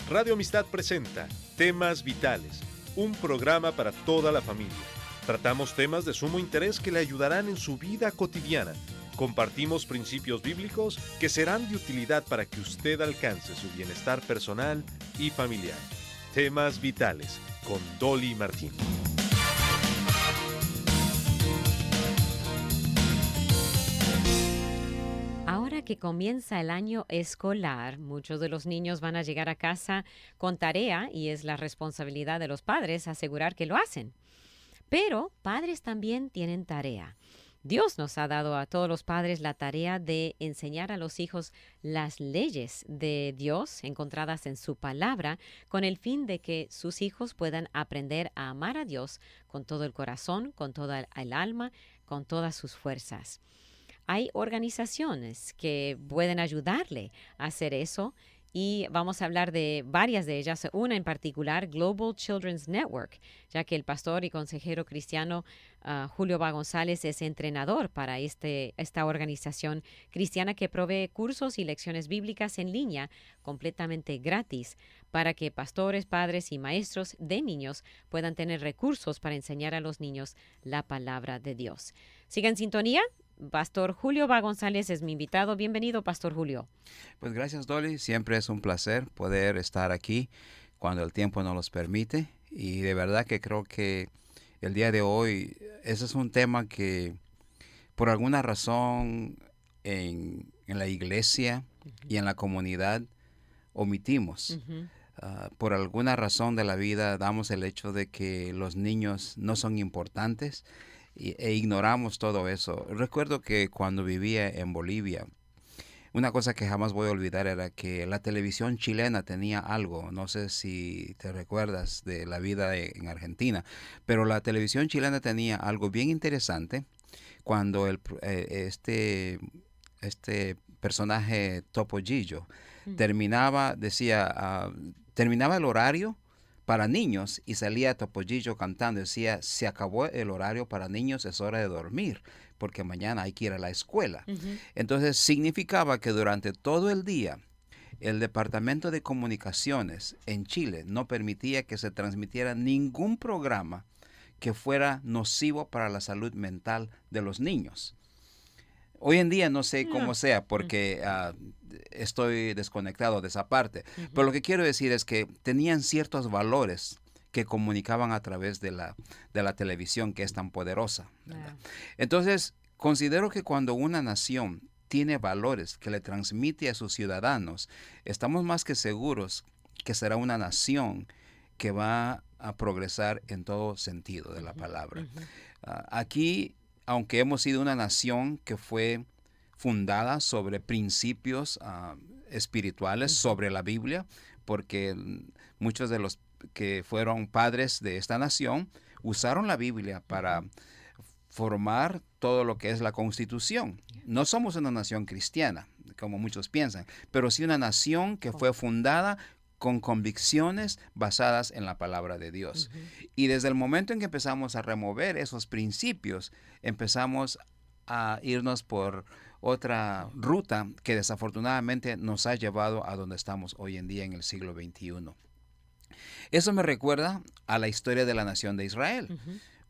Radio Amistad presenta Temas Vitales, un programa para toda la familia. Tratamos temas de sumo interés que le ayudarán en su vida cotidiana. Compartimos principios bíblicos que serán de utilidad para que usted alcance su bienestar personal y familiar. Temas Vitales, con Dolly Martín. Ahora que comienza el año escolar, muchos de los niños van a llegar a casa con tarea y es la responsabilidad de los padres asegurar que lo hacen. Pero padres también tienen tarea. Dios nos ha dado a todos los padres la tarea de enseñar a los hijos las leyes de Dios encontradas en su palabra, con el fin de que sus hijos puedan aprender a amar a Dios con todo el corazón, con toda el alma, con todas sus fuerzas. Hay organizaciones que pueden ayudarle a hacer eso y vamos a hablar de varias de ellas, una en particular, Global Children's Network, ya que el pastor y consejero cristiano Julio Va González es entrenador para esta organización cristiana que provee cursos y lecciones bíblicas en línea completamente gratis para que pastores, padres y maestros de niños puedan tener recursos para enseñar a los niños la palabra de Dios. Siga en sintonía. Pastor Julio Va González es mi invitado. Bienvenido, Pastor Julio. Pues gracias, Dolly. Siempre es un placer poder estar aquí cuando el tiempo nos los permite. Y de verdad que creo que el día de hoy, ese es un tema que por alguna razón en la iglesia y en la comunidad omitimos. Por alguna razón de la vida damos el hecho de que los niños no son importantes e ignoramos todo eso. Recuerdo que cuando vivía en Bolivia, una cosa que jamás voy a olvidar era que la televisión chilena tenía algo, no sé si te recuerdas de la vida en Argentina, pero la televisión chilena tenía algo bien interesante cuando este personaje Topollillo terminaba el horario para niños y salía Topollillo cantando, decía, se acabó el horario para niños, es hora de dormir, porque mañana hay que ir a la escuela. Entonces significaba que durante todo el día el Departamento de Comunicaciones en Chile no permitía que se transmitiera ningún programa que fuera nocivo para la salud mental de los niños. Hoy en día no sé cómo sea porque estoy desconectado de esa parte, pero lo que quiero decir es que tenían ciertos valores que comunicaban a través de la televisión que es tan poderosa. Entonces, considero que cuando una nación tiene valores que le transmite a sus ciudadanos, estamos más que seguros que será una nación que va a progresar en todo sentido de la palabra. Aquí, aunque hemos sido una nación que fue fundada sobre principios espirituales, sobre la Biblia, porque muchos de los que fueron padres de esta nación usaron la Biblia para formar todo lo que es la Constitución. No somos una nación cristiana, como muchos piensan, pero sí una nación que fue fundada con convicciones basadas en la palabra de Dios. Y desde el momento en que empezamos a remover esos principios, empezamos a irnos por otra ruta que desafortunadamente nos ha llevado a donde estamos hoy en día en el siglo XXI. Eso me recuerda a la historia de la nación de Israel.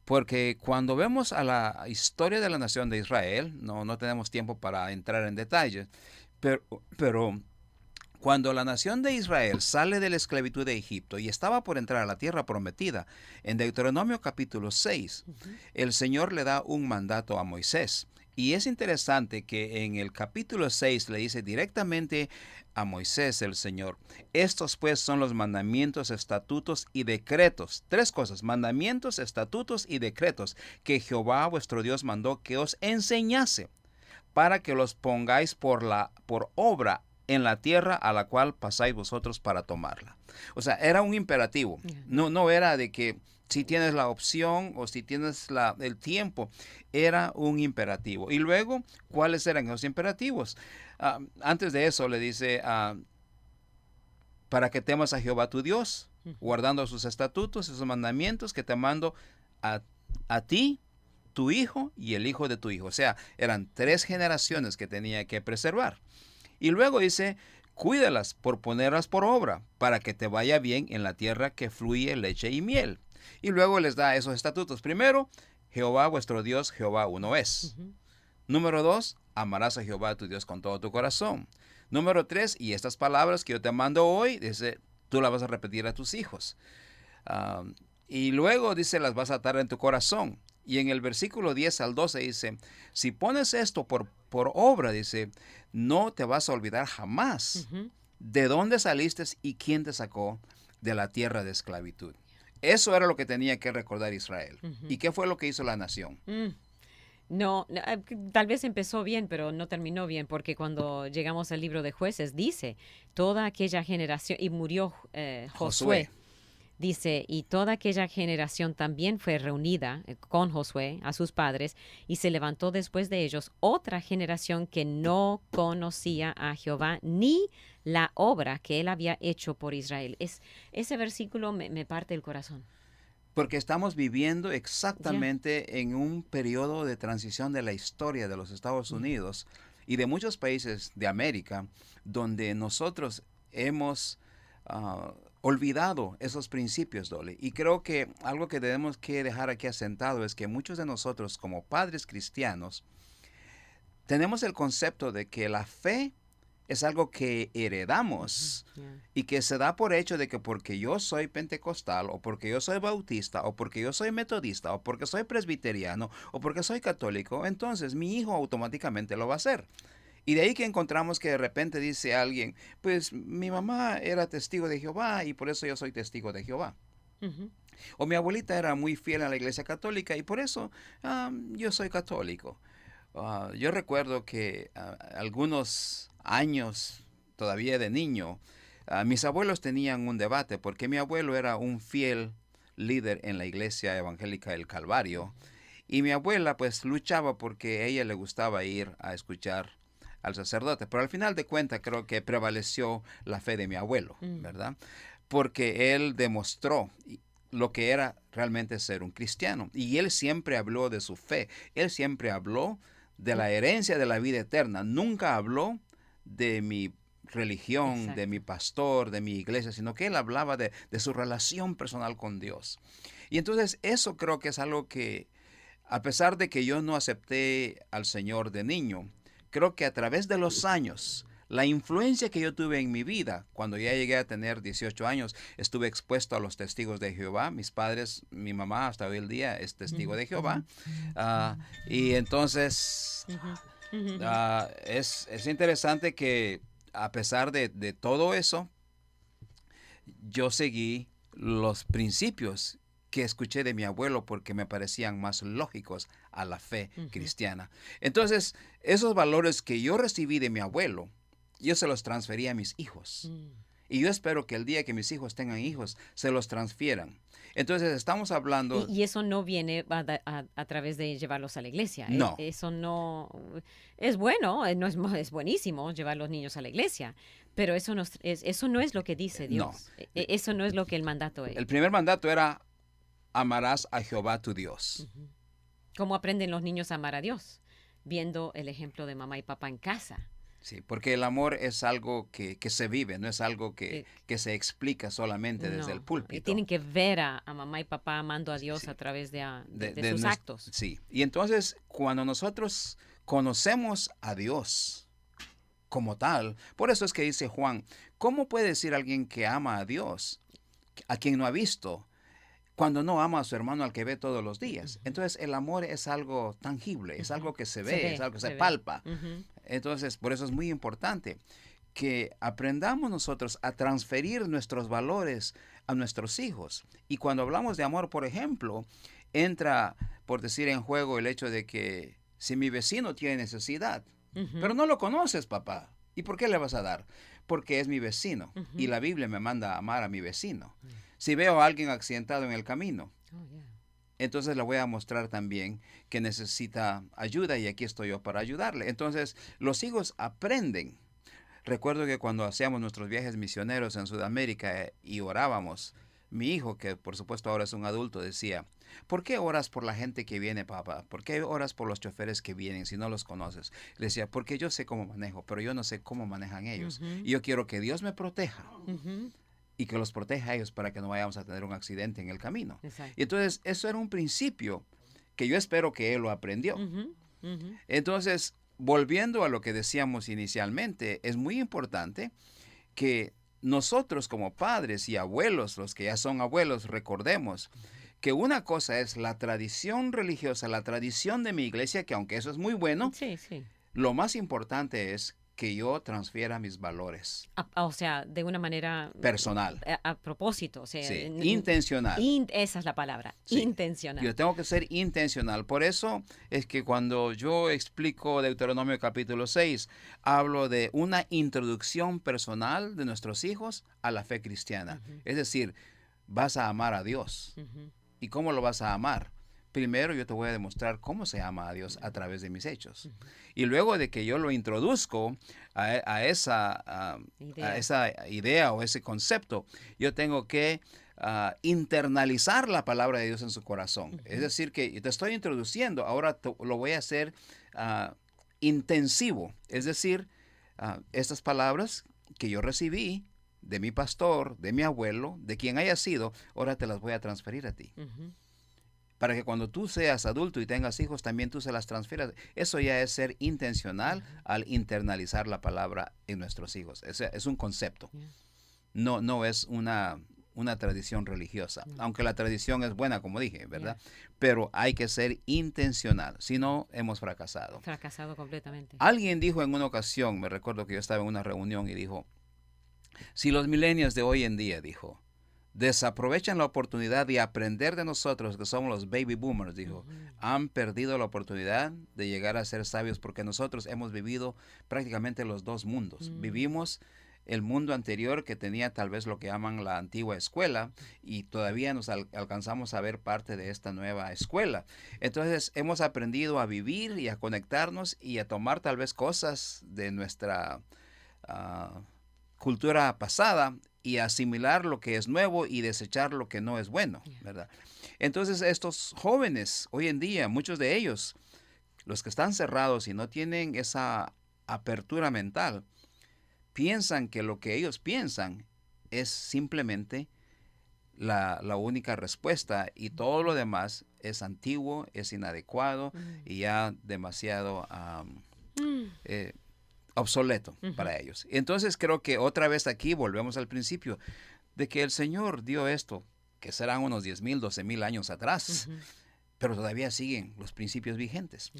Porque cuando vemos a la historia de la nación de Israel, no tenemos tiempo para entrar en detalles, pero cuando la nación de Israel sale de la esclavitud de Egipto y estaba por entrar a la tierra prometida, en Deuteronomio capítulo 6, el Señor le da un mandato a Moisés. Y es interesante que en el capítulo 6 le dice directamente a Moisés el Señor, estos pues son los mandamientos, estatutos y decretos. Tres cosas, mandamientos, estatutos y decretos que Jehová vuestro Dios mandó que os enseñase para que los pongáis por obra en la tierra a la cual pasáis vosotros para tomarla. O sea, era un imperativo. No era de que si tienes la opción o si tienes el tiempo, era un imperativo. Y luego, ¿cuáles eran esos imperativos? Antes de eso le dice, para que temas a Jehová tu Dios, guardando sus estatutos y sus mandamientos que te mando a ti, tu hijo y el hijo de tu hijo. O sea, eran 3 generaciones que tenía que preservar. Y luego dice, Cuídalas por ponerlas por obra, para que te vaya bien en la tierra que fluye leche y miel. Y luego les da esos estatutos. Primero, Jehová vuestro Dios, Jehová uno es. Número 2, amarás a Jehová tu Dios con todo tu corazón. Número 3, y estas palabras que yo te mando hoy, dice, tú las vas a repetir a tus hijos. Y luego dice, las vas a atar en tu corazón. Y en el versículo 10 al 12 dice, si pones esto por obra, dice, no te vas a olvidar jamás de dónde saliste y quién te sacó de la tierra de esclavitud. Eso era lo que tenía que recordar Israel. ¿Y qué fue lo que hizo la nación? No, tal vez empezó bien, pero no terminó bien, porque cuando llegamos al libro de Jueces, dice, toda aquella generación, y murió Josué. Dice, y toda aquella generación también fue reunida con Josué, a sus padres, y se levantó después de ellos otra generación que no conocía a Jehová ni la obra que él había hecho por Israel. Ese versículo me parte el corazón. Porque estamos viviendo exactamente en un periodo de transición de la historia de los Estados Unidos y de muchos países de América, donde nosotros hemos olvidado esos principios, Dolly. Y creo que algo que tenemos que dejar aquí asentado es que muchos de nosotros, como padres cristianos, tenemos el concepto de que la fe es algo que heredamos y que se da por hecho de que porque yo soy pentecostal o porque yo soy bautista o porque yo soy metodista o porque soy presbiteriano o porque soy católico, entonces mi hijo automáticamente lo va a hacer. Y de ahí que encontramos que de repente dice alguien, pues mi mamá era testigo de Jehová y por eso yo soy testigo de Jehová. O mi abuelita era muy fiel a la iglesia católica y por eso yo soy católico. Yo recuerdo que algunos años todavía de niño, mis abuelos tenían un debate porque mi abuelo era un fiel líder en la iglesia evangélica del Calvario y mi abuela pues luchaba porque a ella le gustaba ir a escuchar al sacerdote, pero al final de cuentas creo que prevaleció la fe de mi abuelo, ¿verdad? Porque él demostró lo que era realmente ser un cristiano y él siempre habló de su fe, él siempre habló de la herencia de la vida eterna, nunca habló de mi religión, Exacto. de mi pastor, de mi iglesia, sino que él hablaba de su relación personal con Dios. Y entonces eso creo que es algo que, a pesar de que yo no acepté al Señor de niño, creo que a través de los años, la influencia que yo tuve en mi vida, cuando ya llegué a tener 18 años, estuve expuesto a los testigos de Jehová. Mis padres, mi mamá hasta hoy el día es testigo de Jehová. Y entonces es interesante que a pesar de todo eso, yo seguí los principios que escuché de mi abuelo porque me parecían más lógicos a la fe cristiana. Entonces, esos valores que yo recibí de mi abuelo, yo se los transferí a mis hijos. Y yo espero que el día que mis hijos tengan hijos, se los transfieran. Entonces, estamos hablando... Y eso no viene a través de llevarlos a la iglesia. No. Eso no... Es bueno, no es buenísimo llevar a los niños a la iglesia, pero eso no es lo que dice Dios. No. Eso no es lo que el mandato es. El primer mandato era, amarás a Jehová tu Dios. ¿Cómo aprenden los niños a amar a Dios? Viendo el ejemplo de mamá y papá en casa. Sí, porque el amor es algo que se vive, no es algo que se explica solamente desde el púlpito. Tienen que ver a mamá y papá amando a Dios a través de sus actos. Sí, y entonces cuando nosotros conocemos a Dios como tal, por eso es que dice Juan, ¿cómo puede decir alguien que ama a Dios, a quien no ha visto, cuando no ama a su hermano al que ve todos los días? Entonces el amor es algo tangible, es algo que se ve, es algo que se palpa. Entonces, por eso es muy importante que aprendamos nosotros a transferir nuestros valores a nuestros hijos. Y cuando hablamos de amor, por ejemplo, entra, por decir en juego, el hecho de que si mi vecino tiene necesidad, pero no lo conoces, papá, ¿y por qué le vas a dar? Porque es mi vecino y la Biblia me manda a amar a mi vecino. Si veo a alguien accidentado en el camino, entonces le voy a mostrar también que necesita ayuda y aquí estoy yo para ayudarle. Entonces, los hijos aprenden. Recuerdo que cuando hacíamos nuestros viajes misioneros en Sudamérica y orábamos Mi hijo, que por supuesto ahora es un adulto, decía, ¿por qué oras por la gente que viene, papá? ¿Por qué oras por los choferes que vienen si no los conoces? Le decía, porque yo sé cómo manejo, pero yo no sé cómo manejan ellos. Y yo quiero que Dios me proteja y que los proteja a ellos para que no vayamos a tener un accidente en el camino. Exacto. Y entonces eso era un principio que yo espero que él lo aprendió. Entonces, volviendo a lo que decíamos inicialmente, es muy importante que nosotros como padres y abuelos, los que ya son abuelos, recordemos que una cosa es la tradición religiosa, la tradición de mi iglesia, que aunque eso es muy bueno, Sí, sí. lo más importante es que yo transfiera mis valores O sea, de una manera personal. a propósito, o sea, Sí, intencional. Esa es la palabra, Sí. intencional. Yo tengo que ser intencional. Por eso es que cuando yo explico Deuteronomio capítulo 6, hablo de una introducción personal de nuestros hijos a la fe cristiana. Es decir, vas a amar a Dios. ¿Y cómo lo vas a amar? Primero yo te voy a demostrar cómo se ama a Dios a través de mis hechos. Y luego de que yo lo introduzco a esa idea o ese concepto, yo tengo que internalizar la palabra de Dios en su corazón. Es decir, que te estoy introduciendo, ahora lo voy a hacer intensivo. Es decir, estas palabras que yo recibí de mi pastor, de mi abuelo, de quien haya sido, ahora te las voy a transferir a ti. Para que cuando tú seas adulto y tengas hijos, también tú se las transfieras. Eso ya es ser intencional al internalizar la palabra en nuestros hijos. Es un concepto. No es una tradición religiosa. Aunque la tradición es buena, como dije, ¿verdad? Pero hay que ser intencional. Si no, hemos fracasado. Fracasado completamente. Alguien dijo en una ocasión, me recuerdo que yo estaba en una reunión y dijo, si los millennials de hoy en día, dijo, desaprovechan la oportunidad de aprender de nosotros, que somos los baby boomers, dijo, han perdido la oportunidad de llegar a ser sabios porque nosotros hemos vivido prácticamente los dos mundos. Vivimos el mundo anterior que tenía tal vez lo que llaman la antigua escuela y todavía nos alcanzamos a ver parte de esta nueva escuela. Entonces hemos aprendido a vivir y a conectarnos y a tomar tal vez cosas de nuestra cultura pasada y asimilar lo que es nuevo y desechar lo que no es bueno, ¿verdad? Entonces estos jóvenes hoy en día, muchos de ellos, los que están cerrados y no tienen esa apertura mental, piensan que lo que ellos piensan es simplemente la única respuesta y todo lo demás es antiguo, es inadecuado y ya demasiado obsoleto para ellos. Entonces creo que otra vez aquí volvemos al principio de que el Señor dio esto, que serán unos 10,000, 12,000 años atrás, pero todavía siguen los principios vigentes.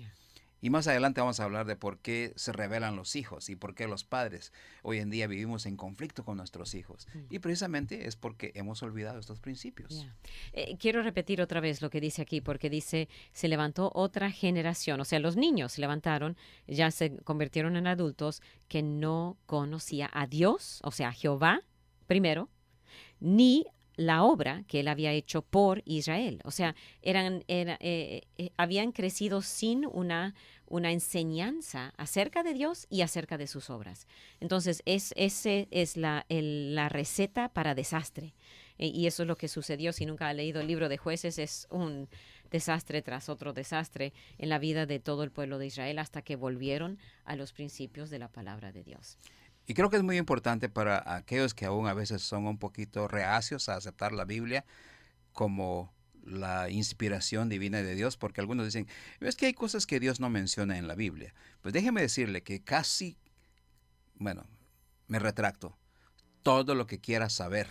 Y más adelante vamos a hablar de por qué se rebelan los hijos y por qué los padres hoy en día vivimos en conflicto con nuestros hijos. Y precisamente es porque hemos olvidado estos principios. Quiero repetir otra vez lo que dice aquí, porque dice, se levantó otra generación, o sea, los niños se levantaron, ya se convirtieron en adultos, que no conocía a Dios, o sea, a Jehová, primero, ni la obra que él había hecho por Israel. O sea, habían crecido sin una enseñanza acerca de Dios y acerca de sus obras. Entonces, ese es la receta para desastre. Y eso es lo que sucedió. Si nunca ha leído el libro de Jueces, es un desastre tras otro desastre en la vida de todo el pueblo de Israel hasta que volvieron a los principios de la palabra de Dios. Y creo que es muy importante para aquellos que aún a veces son un poquito reacios a aceptar la Biblia como la inspiración divina de Dios, porque algunos dicen, es que hay cosas que Dios no menciona en la Biblia. Pues déjeme decirle que me retracto, todo lo que quiera saber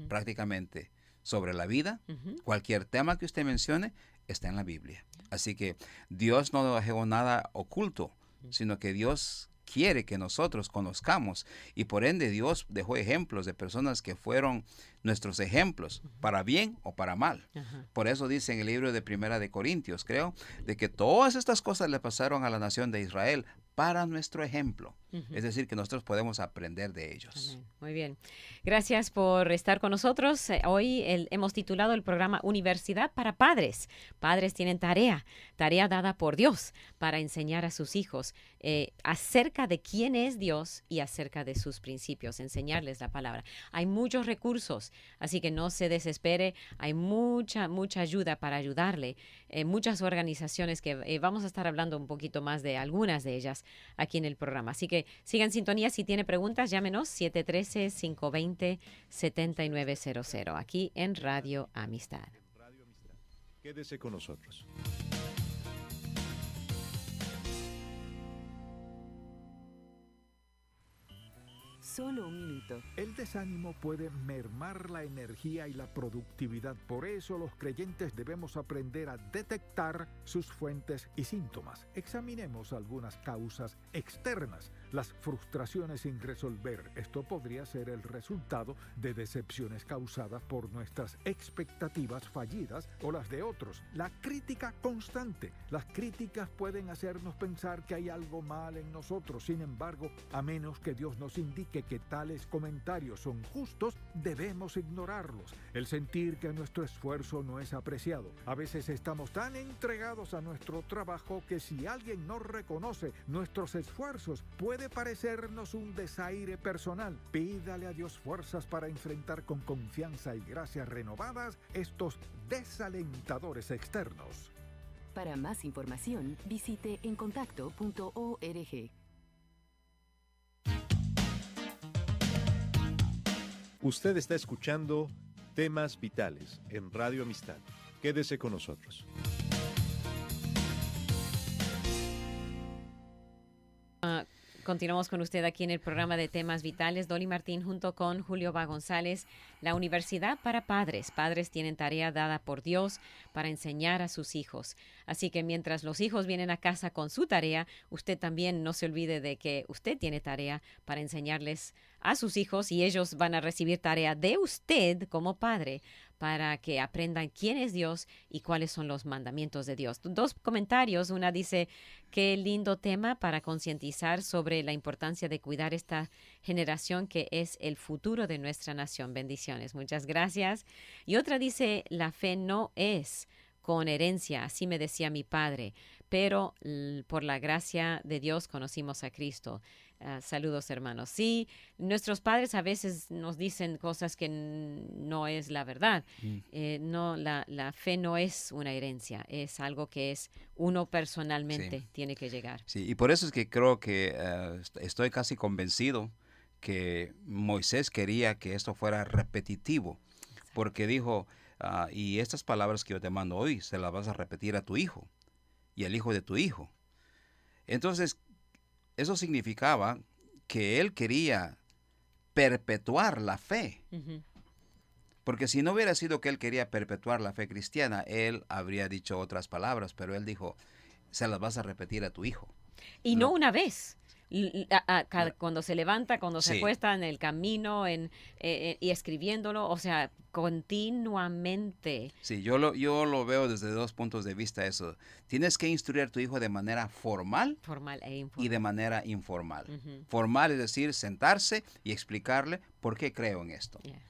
prácticamente sobre la vida, cualquier tema que usted mencione, está en la Biblia. Así que Dios no dejó nada oculto, sino que Dios quiere que nosotros conozcamos y por ende Dios dejó ejemplos de personas que fueron nuestros ejemplos para bien o para mal. Por eso dice en el libro de Primera de Corintios, creo, de que todas estas cosas le pasaron a la nación de Israel para nuestro ejemplo. Ujú. Es decir, que nosotros podemos aprender de ellos. Amén. Muy bien. Gracias por estar con nosotros. Hoy hemos titulado el programa Universidad para Padres. Padres tienen tarea dada por Dios para enseñar a sus hijos acerca de quién es Dios y acerca de sus principios, enseñarles la palabra. Hay muchos recursos, así que no se desespere. Hay mucha ayuda para ayudarle. Muchas organizaciones que vamos a estar hablando un poquito más de algunas de ellas aquí en el programa. Así que sigan en sintonía. Si tiene preguntas, llámenos 713-520-7900 aquí en Radio Amistad. Quédese con nosotros. Solo un minuto. El desánimo puede mermar la energía y la productividad. Por eso los creyentes debemos aprender a detectar sus fuentes y síntomas. Examinemos algunas causas externas. Las frustraciones sin resolver. Esto podría ser el resultado de decepciones causadas por nuestras expectativas fallidas o las de otros. La crítica constante. Las críticas pueden hacernos pensar que hay algo mal en nosotros. Sin embargo, a menos que Dios nos indique que tales comentarios son justos, debemos ignorarlos. El sentir que nuestro esfuerzo no es apreciado. A veces estamos tan entregados a nuestro trabajo que si alguien no reconoce nuestros esfuerzos, puede parecernos un desaire personal. Pídale a Dios fuerzas para enfrentar con confianza y gracias renovadas estos desalentadores externos. Para más información, visite encontacto.org. Usted está escuchando Temas Vitales en Radio Amistad. Quédese con nosotros. Continuamos con usted aquí en el programa de Temas Vitales. Dolly Martín junto con Julio Va González. La Universidad para Padres. Padres tienen tarea dada por Dios para enseñar a sus hijos. Así que mientras los hijos vienen a casa con su tarea, usted también no se olvide de que usted tiene tarea para enseñarles a sus hijos y ellos van a recibir tarea de usted como padre para que aprendan quién es Dios y cuáles son los mandamientos de Dios. Dos comentarios. Una dice, qué lindo tema para concientizar sobre la importancia de cuidar esta generación que es el futuro de nuestra nación. Bendiciones. Muchas gracias. Y otra dice, la fe no es con herencia, así me decía mi padre, pero por la gracia de Dios conocimos a Cristo. Saludos, hermanos. Sí, nuestros padres a veces nos dicen cosas que no es la verdad. No, la fe no es una herencia, es algo que es uno personalmente tiene que llegar. Sí, y por eso es que creo que estoy casi convencido que Moisés quería que esto fuera repetitivo, porque dijo, y estas palabras que yo te mando hoy, se las vas a repetir a tu hijo y al hijo de tu hijo. Entonces, eso significaba que él quería perpetuar la fe. Uh-huh. Porque si no hubiera sido que él quería perpetuar la fe cristiana, él habría dicho otras palabras, pero él dijo, se las vas a repetir a tu hijo. Y no una vez. Cuando se levanta, cuando se Sí. acuesta en el camino y escribiéndolo, o sea, continuamente. Sí, yo lo veo desde dos puntos de vista eso. Tienes que instruir a tu hijo de manera formal Formal e y informal. de manera informal. Ujú. Formal es decir, sentarse y explicarle por qué creo en esto. Yeah.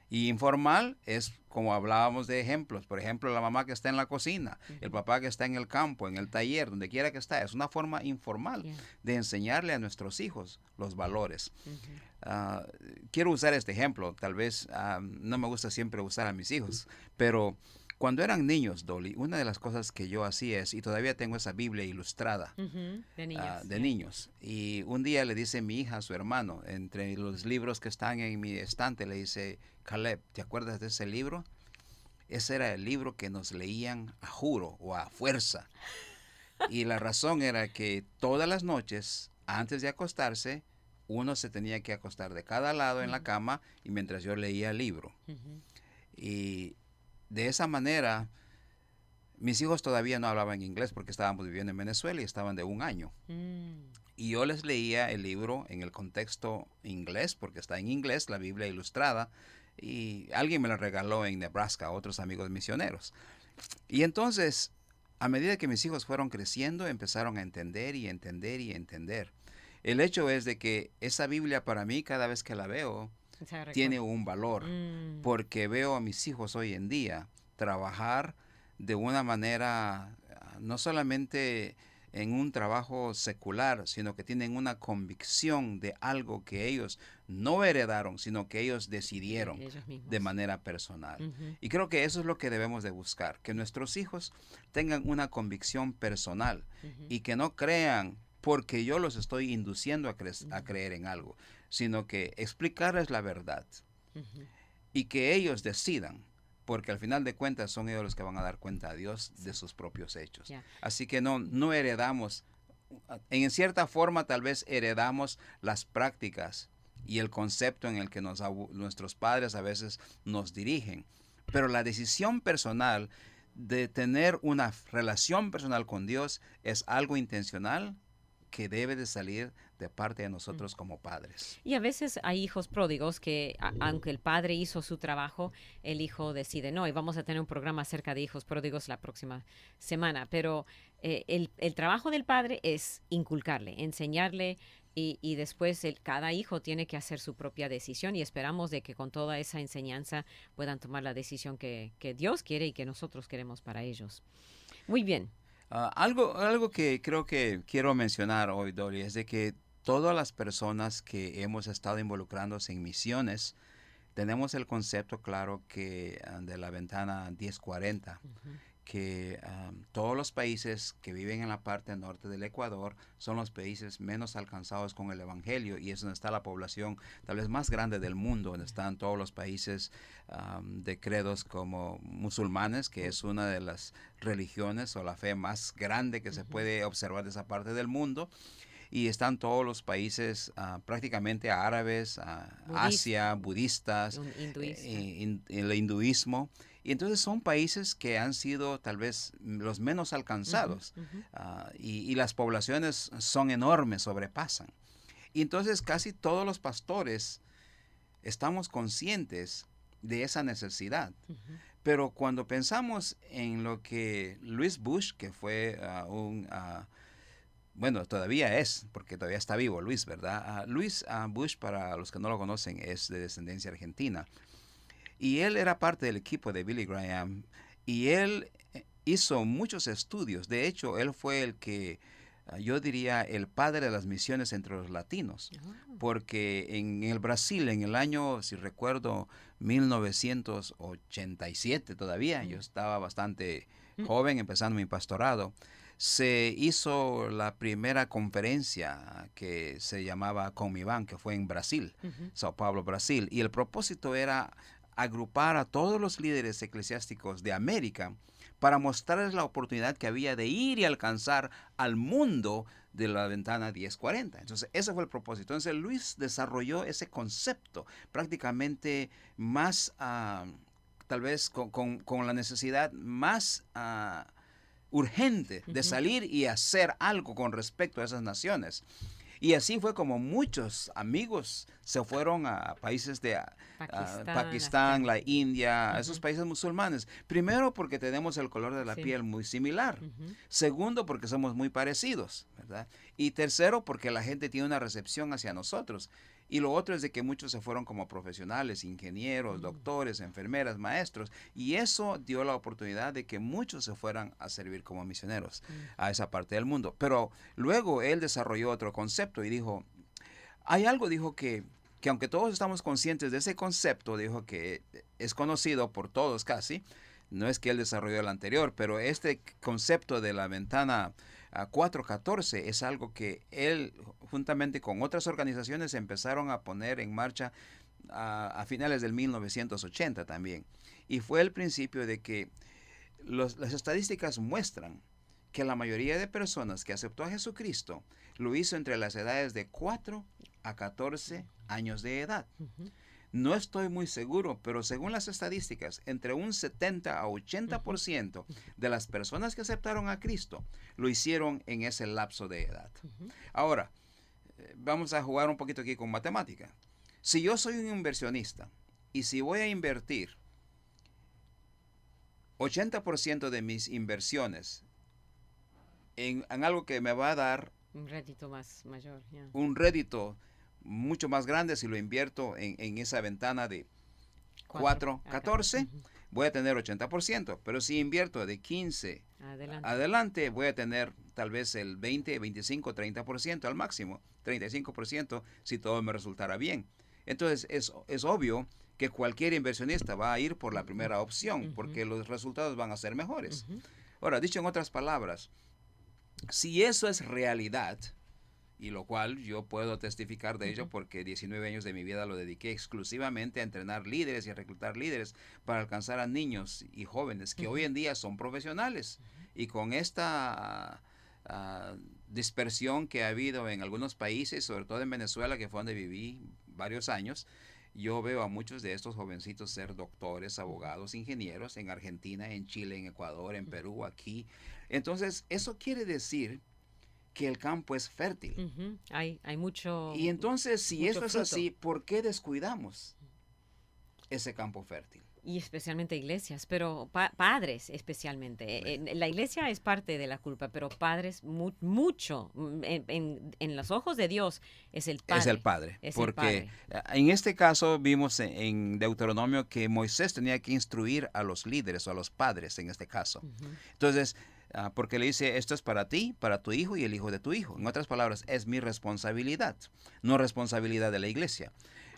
Y informal es como hablábamos de ejemplos. Por ejemplo, la mamá que está en la cocina, el papá que está en el campo, en el taller, donde quiera que está. Es una forma informal Yeah. de enseñarle a nuestros hijos los valores. Ujú. Quiero usar este ejemplo. Tal vez no me gusta siempre usar a mis hijos, pero cuando eran niños, Dolly, una de las cosas que yo hacía es, y todavía tengo esa Biblia ilustrada, Ujú. De niños. de yeah. niños. Y un día le dice mi hija a su hermano, entre los libros que están en mi estante, le dice, Caleb, ¿te acuerdas de ese libro? Ese era el libro que nos leían a juro o a fuerza. Y la razón era que todas las noches, antes de acostarse, uno se tenía que acostar de cada lado en la cama y mientras yo leía el libro. Ujú. Y de esa manera, mis hijos todavía no hablaban inglés porque estábamos viviendo en Venezuela y estaban de 1 año. Mm. Y yo les leía el libro en el contexto inglés, porque está en inglés, la Biblia ilustrada, y alguien me la regaló en Nebraska, otros amigos misioneros. Y entonces, a medida que mis hijos fueron creciendo, empezaron a entender y entender y entender. El hecho es de que esa Biblia para mí, cada vez que la veo, tiene un valor, porque veo a mis hijos hoy en día trabajar de una manera, no solamente en un trabajo secular, sino que tienen una convicción de algo que ellos no heredaron, sino que ellos decidieron de manera personal. Y creo que eso es lo que debemos de buscar, que nuestros hijos tengan una convicción personal y que no crean porque yo los estoy induciendo a creer en algo, sino que explicarles la verdad y que ellos decidan, porque al final de cuentas son ellos los que van a dar cuenta a Dios de sus propios hechos. Así que no heredamos, en cierta forma tal vez heredamos las prácticas y el concepto en el que nuestros padres a veces nos dirigen, pero la decisión personal de tener una relación personal con Dios es algo intencional que debe de salir de parte de nosotros como padres. Y a veces hay hijos pródigos que, aunque el padre hizo su trabajo, el hijo decide no. Y vamos a tener un programa acerca de hijos pródigos la próxima semana. Pero el trabajo del padre es inculcarle, enseñarle, y después cada hijo tiene que hacer su propia decisión, y esperamos de que con toda esa enseñanza puedan tomar la decisión que Dios quiere y que nosotros queremos para ellos. Muy bien. Algo que creo que quiero mencionar hoy, Dolly, es de que todas las personas que hemos estado involucrándose en misiones, tenemos el concepto claro que de la ventana 1040, que todos los países que viven en la parte norte del Ecuador son los países menos alcanzados con el Evangelio, y es donde está la población tal vez más grande del mundo, donde están todos los países de credos como musulmanes, que es una de las religiones o la fe más grande que se puede observar de esa parte del mundo. Y están todos los países prácticamente árabes, Asia, budistas, el hinduismo. Y entonces son países que han sido tal vez los menos alcanzados. Y las poblaciones son enormes, sobrepasan. Y entonces casi todos los pastores estamos conscientes de esa necesidad. Pero cuando pensamos en lo que Luis Bush, que fue bueno, todavía es, porque todavía está vivo Luis, ¿verdad? Luis Bush, para los que no lo conocen, es de descendencia argentina. Y él era parte del equipo de Billy Graham. Y él hizo muchos estudios. De hecho, él fue el que, yo diría, el padre de las misiones entre los latinos. Porque en el Brasil, en el año, si recuerdo, 1987 todavía, yo estaba bastante joven empezando mi pastorado, se hizo la primera conferencia que se llamaba Comiban, que fue en Brasil, Sao Paulo, Brasil. Y el propósito era agrupar a todos los líderes eclesiásticos de América para mostrarles la oportunidad que había de ir y alcanzar al mundo de la ventana 1040. Entonces, ese fue el propósito. Entonces, Luis desarrolló ese concepto prácticamente más, tal vez con la necesidad más urgente de salir y hacer algo con respecto a esas naciones. Y así fue como muchos amigos se fueron a países de Pakistán, la India, a esos países musulmanes. Primero, porque tenemos el color de la piel muy similar. Segundo, porque somos muy parecidos, ¿verdad? Y tercero, porque la gente tiene una recepción hacia nosotros. Y lo otro es de que muchos se fueron como profesionales, ingenieros, doctores, enfermeras, maestros. Y eso dio la oportunidad de que muchos se fueran a servir como misioneros a esa parte del mundo. Pero luego él desarrolló otro concepto y dijo, hay algo, dijo que aunque todos estamos conscientes de ese concepto, dijo que es conocido por todos casi, no es que él desarrolló el anterior, pero este concepto de la ventana 414 es algo que él, juntamente con otras organizaciones, empezaron a poner en marcha a finales del 1980 también. Y fue el principio de que las estadísticas muestran que la mayoría de personas que aceptó a Jesucristo lo hizo entre las edades de 4 a 14 años de edad. No estoy muy seguro, pero según las estadísticas, entre un 70 a 80% de las personas que aceptaron a Cristo lo hicieron en ese lapso de edad. Ahora, vamos a jugar un poquito aquí con matemática. Si yo soy un inversionista y si voy a invertir 80% de mis inversiones en algo que me va a dar Un rédito más mayor. Ya. un rédito mucho más grande si lo invierto en esa ventana de 4 a 14, Ujú. voy a tener 80%, pero si invierto de 15 Adelante. adelante, voy a tener tal vez el 20, 25, 30% al máximo, 35% si todo me resultara bien. Entonces es obvio que cualquier inversionista va a ir por la primera opción, porque los resultados van a ser mejores. Ujú. Ahora, dicho en otras palabras, si eso es realidad, y lo cual yo puedo testificar de ello porque 19 años de mi vida lo dediqué exclusivamente a entrenar líderes y a reclutar líderes para alcanzar a niños y jóvenes que hoy en día son profesionales. Y con esta dispersión que ha habido en algunos países, sobre todo en Venezuela, que fue donde viví varios años, yo veo a muchos de estos jovencitos ser doctores, abogados, ingenieros en Argentina, en Chile, en Ecuador, en Perú, aquí. Entonces, eso quiere decir que el campo es fértil. Ujú. Hay mucho. Y entonces, si mucho eso es fruto. así, ¿por qué descuidamos ese campo fértil? Y especialmente iglesias, pero padres especialmente. La iglesia es parte de la culpa, pero padres mucho. En los ojos de Dios es el padre. Es el padre. Es el Porque padre. en este caso vimos en Deuteronomio que Moisés tenía que instruir a los líderes o a los padres en este caso. Ujú. Entonces, porque le dice, esto es para ti, para tu hijo y el hijo de tu hijo. En otras palabras, es mi responsabilidad, no responsabilidad de la iglesia.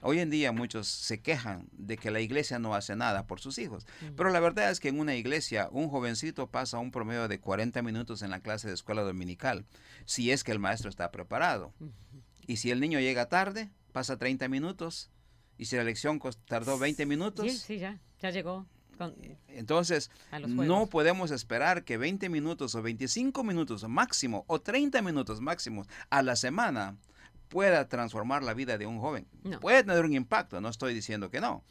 Hoy en día muchos se quejan de que la iglesia no hace nada por sus hijos, pero la verdad es que en una iglesia un jovencito pasa un promedio de 40 minutos en la clase de escuela dominical, si es que el maestro está preparado. Y si el niño llega tarde, pasa 30 minutos, y si la lección tardó 20 minutos... Sí, ya llegó. Entonces, no podemos esperar que 20 minutos o 25 minutos máximo o 30 minutos máximos a la semana pueda transformar la vida de un joven. No. Puede tener un impacto, no estoy diciendo que no.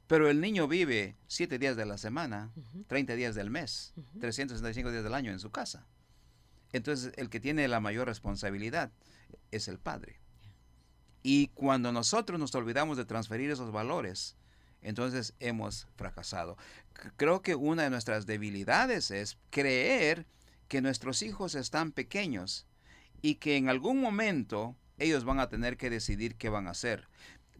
Pero el niño vive 7 días de la semana, 30 días del mes, 365 días del año en su casa. Entonces, el que tiene la mayor responsabilidad es el padre. Y cuando nosotros nos olvidamos de transferir esos valores, entonces hemos fracasado. Creo que una de nuestras debilidades es creer que nuestros hijos están pequeños y que en algún momento ellos van a tener que decidir qué van a hacer.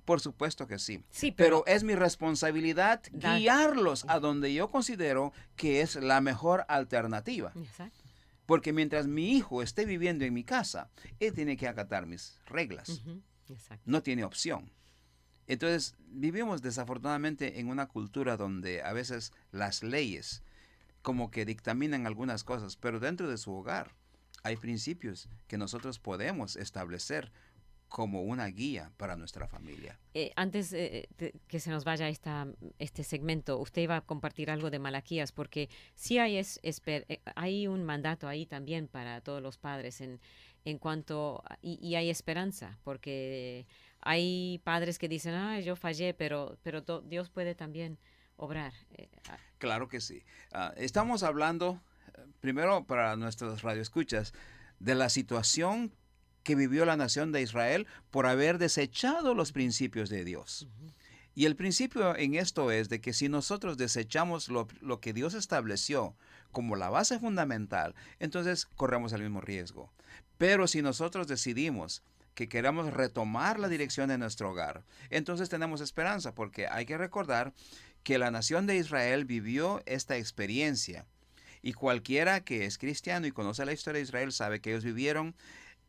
Por supuesto que sí. Pero es mi responsabilidad guiarlos a donde yo considero que es la mejor alternativa. Exacto. Porque mientras mi hijo esté viviendo en mi casa, él tiene que acatar mis reglas. Exacto. No tiene opción. Entonces, vivimos desafortunadamente en una cultura donde a veces las leyes como que dictaminan algunas cosas, pero dentro de su hogar hay principios que nosotros podemos establecer como una guía para nuestra familia. Antes que se nos vaya este segmento, usted iba a compartir algo de Malaquías, porque sí hay un mandato ahí también para todos los padres en cuanto, y hay esperanza, porque hay padres que dicen, yo fallé, pero Dios puede también obrar. Claro que sí. Estamos hablando, primero para nuestros radioescuchas, de la situación que vivió la nación de Israel por haber desechado los principios de Dios. Y el principio en esto es de que si nosotros desechamos lo que Dios estableció como la base fundamental, entonces corremos el mismo riesgo. Pero si nosotros decidimos que queremos retomar la dirección de nuestro hogar, entonces tenemos esperanza, porque hay que recordar que la nación de Israel vivió esta experiencia. Y cualquiera que es cristiano y conoce la historia de Israel sabe que ellos vivieron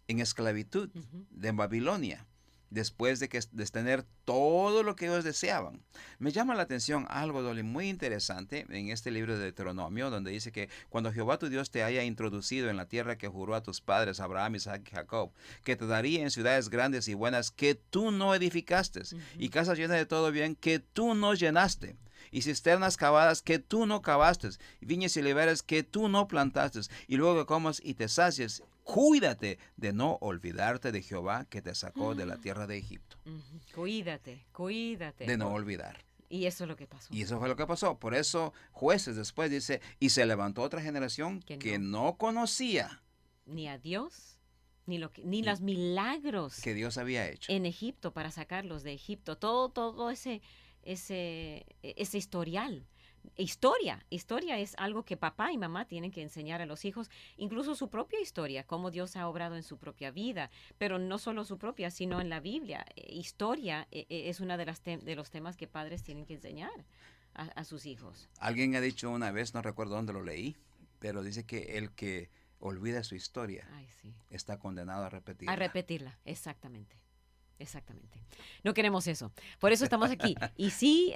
en esclavitud de Babilonia, después de tener todo lo que ellos deseaban. Me llama la atención algo, Dolly, muy interesante en este libro de Deuteronomio, donde dice que cuando Jehová tu Dios te haya introducido en la tierra que juró a tus padres, Abraham, Isaac y Jacob, que te daría en ciudades grandes y buenas que tú no edificaste, y casas llenas de todo bien que tú no llenaste, y cisternas cavadas que tú no cavaste, y viñas y olivares que tú no plantaste, y luego comas y te sacies. Cuídate de no olvidarte de Jehová que te sacó de la tierra de Egipto. Cuídate. De no olvidar. Y eso es lo que pasó. Y eso fue lo que pasó. Por eso Jueces después dice, y se levantó otra generación que no conocía ni a Dios, ni los milagros que Dios había hecho en Egipto para sacarlos de Egipto. Todo ese historial Historia es algo que papá y mamá tienen que enseñar a los hijos, incluso su propia historia, cómo Dios ha obrado en su propia vida, pero no solo su propia, sino en la Biblia. Historia es una de los temas que padres tienen que enseñar a sus hijos. Alguien ha dicho una vez, no recuerdo dónde lo leí, pero dice que el que olvida su historia Ay, sí. está condenado a repetirla. A repetirla, exactamente. Exactamente. No queremos eso. Por eso estamos aquí. Y sí,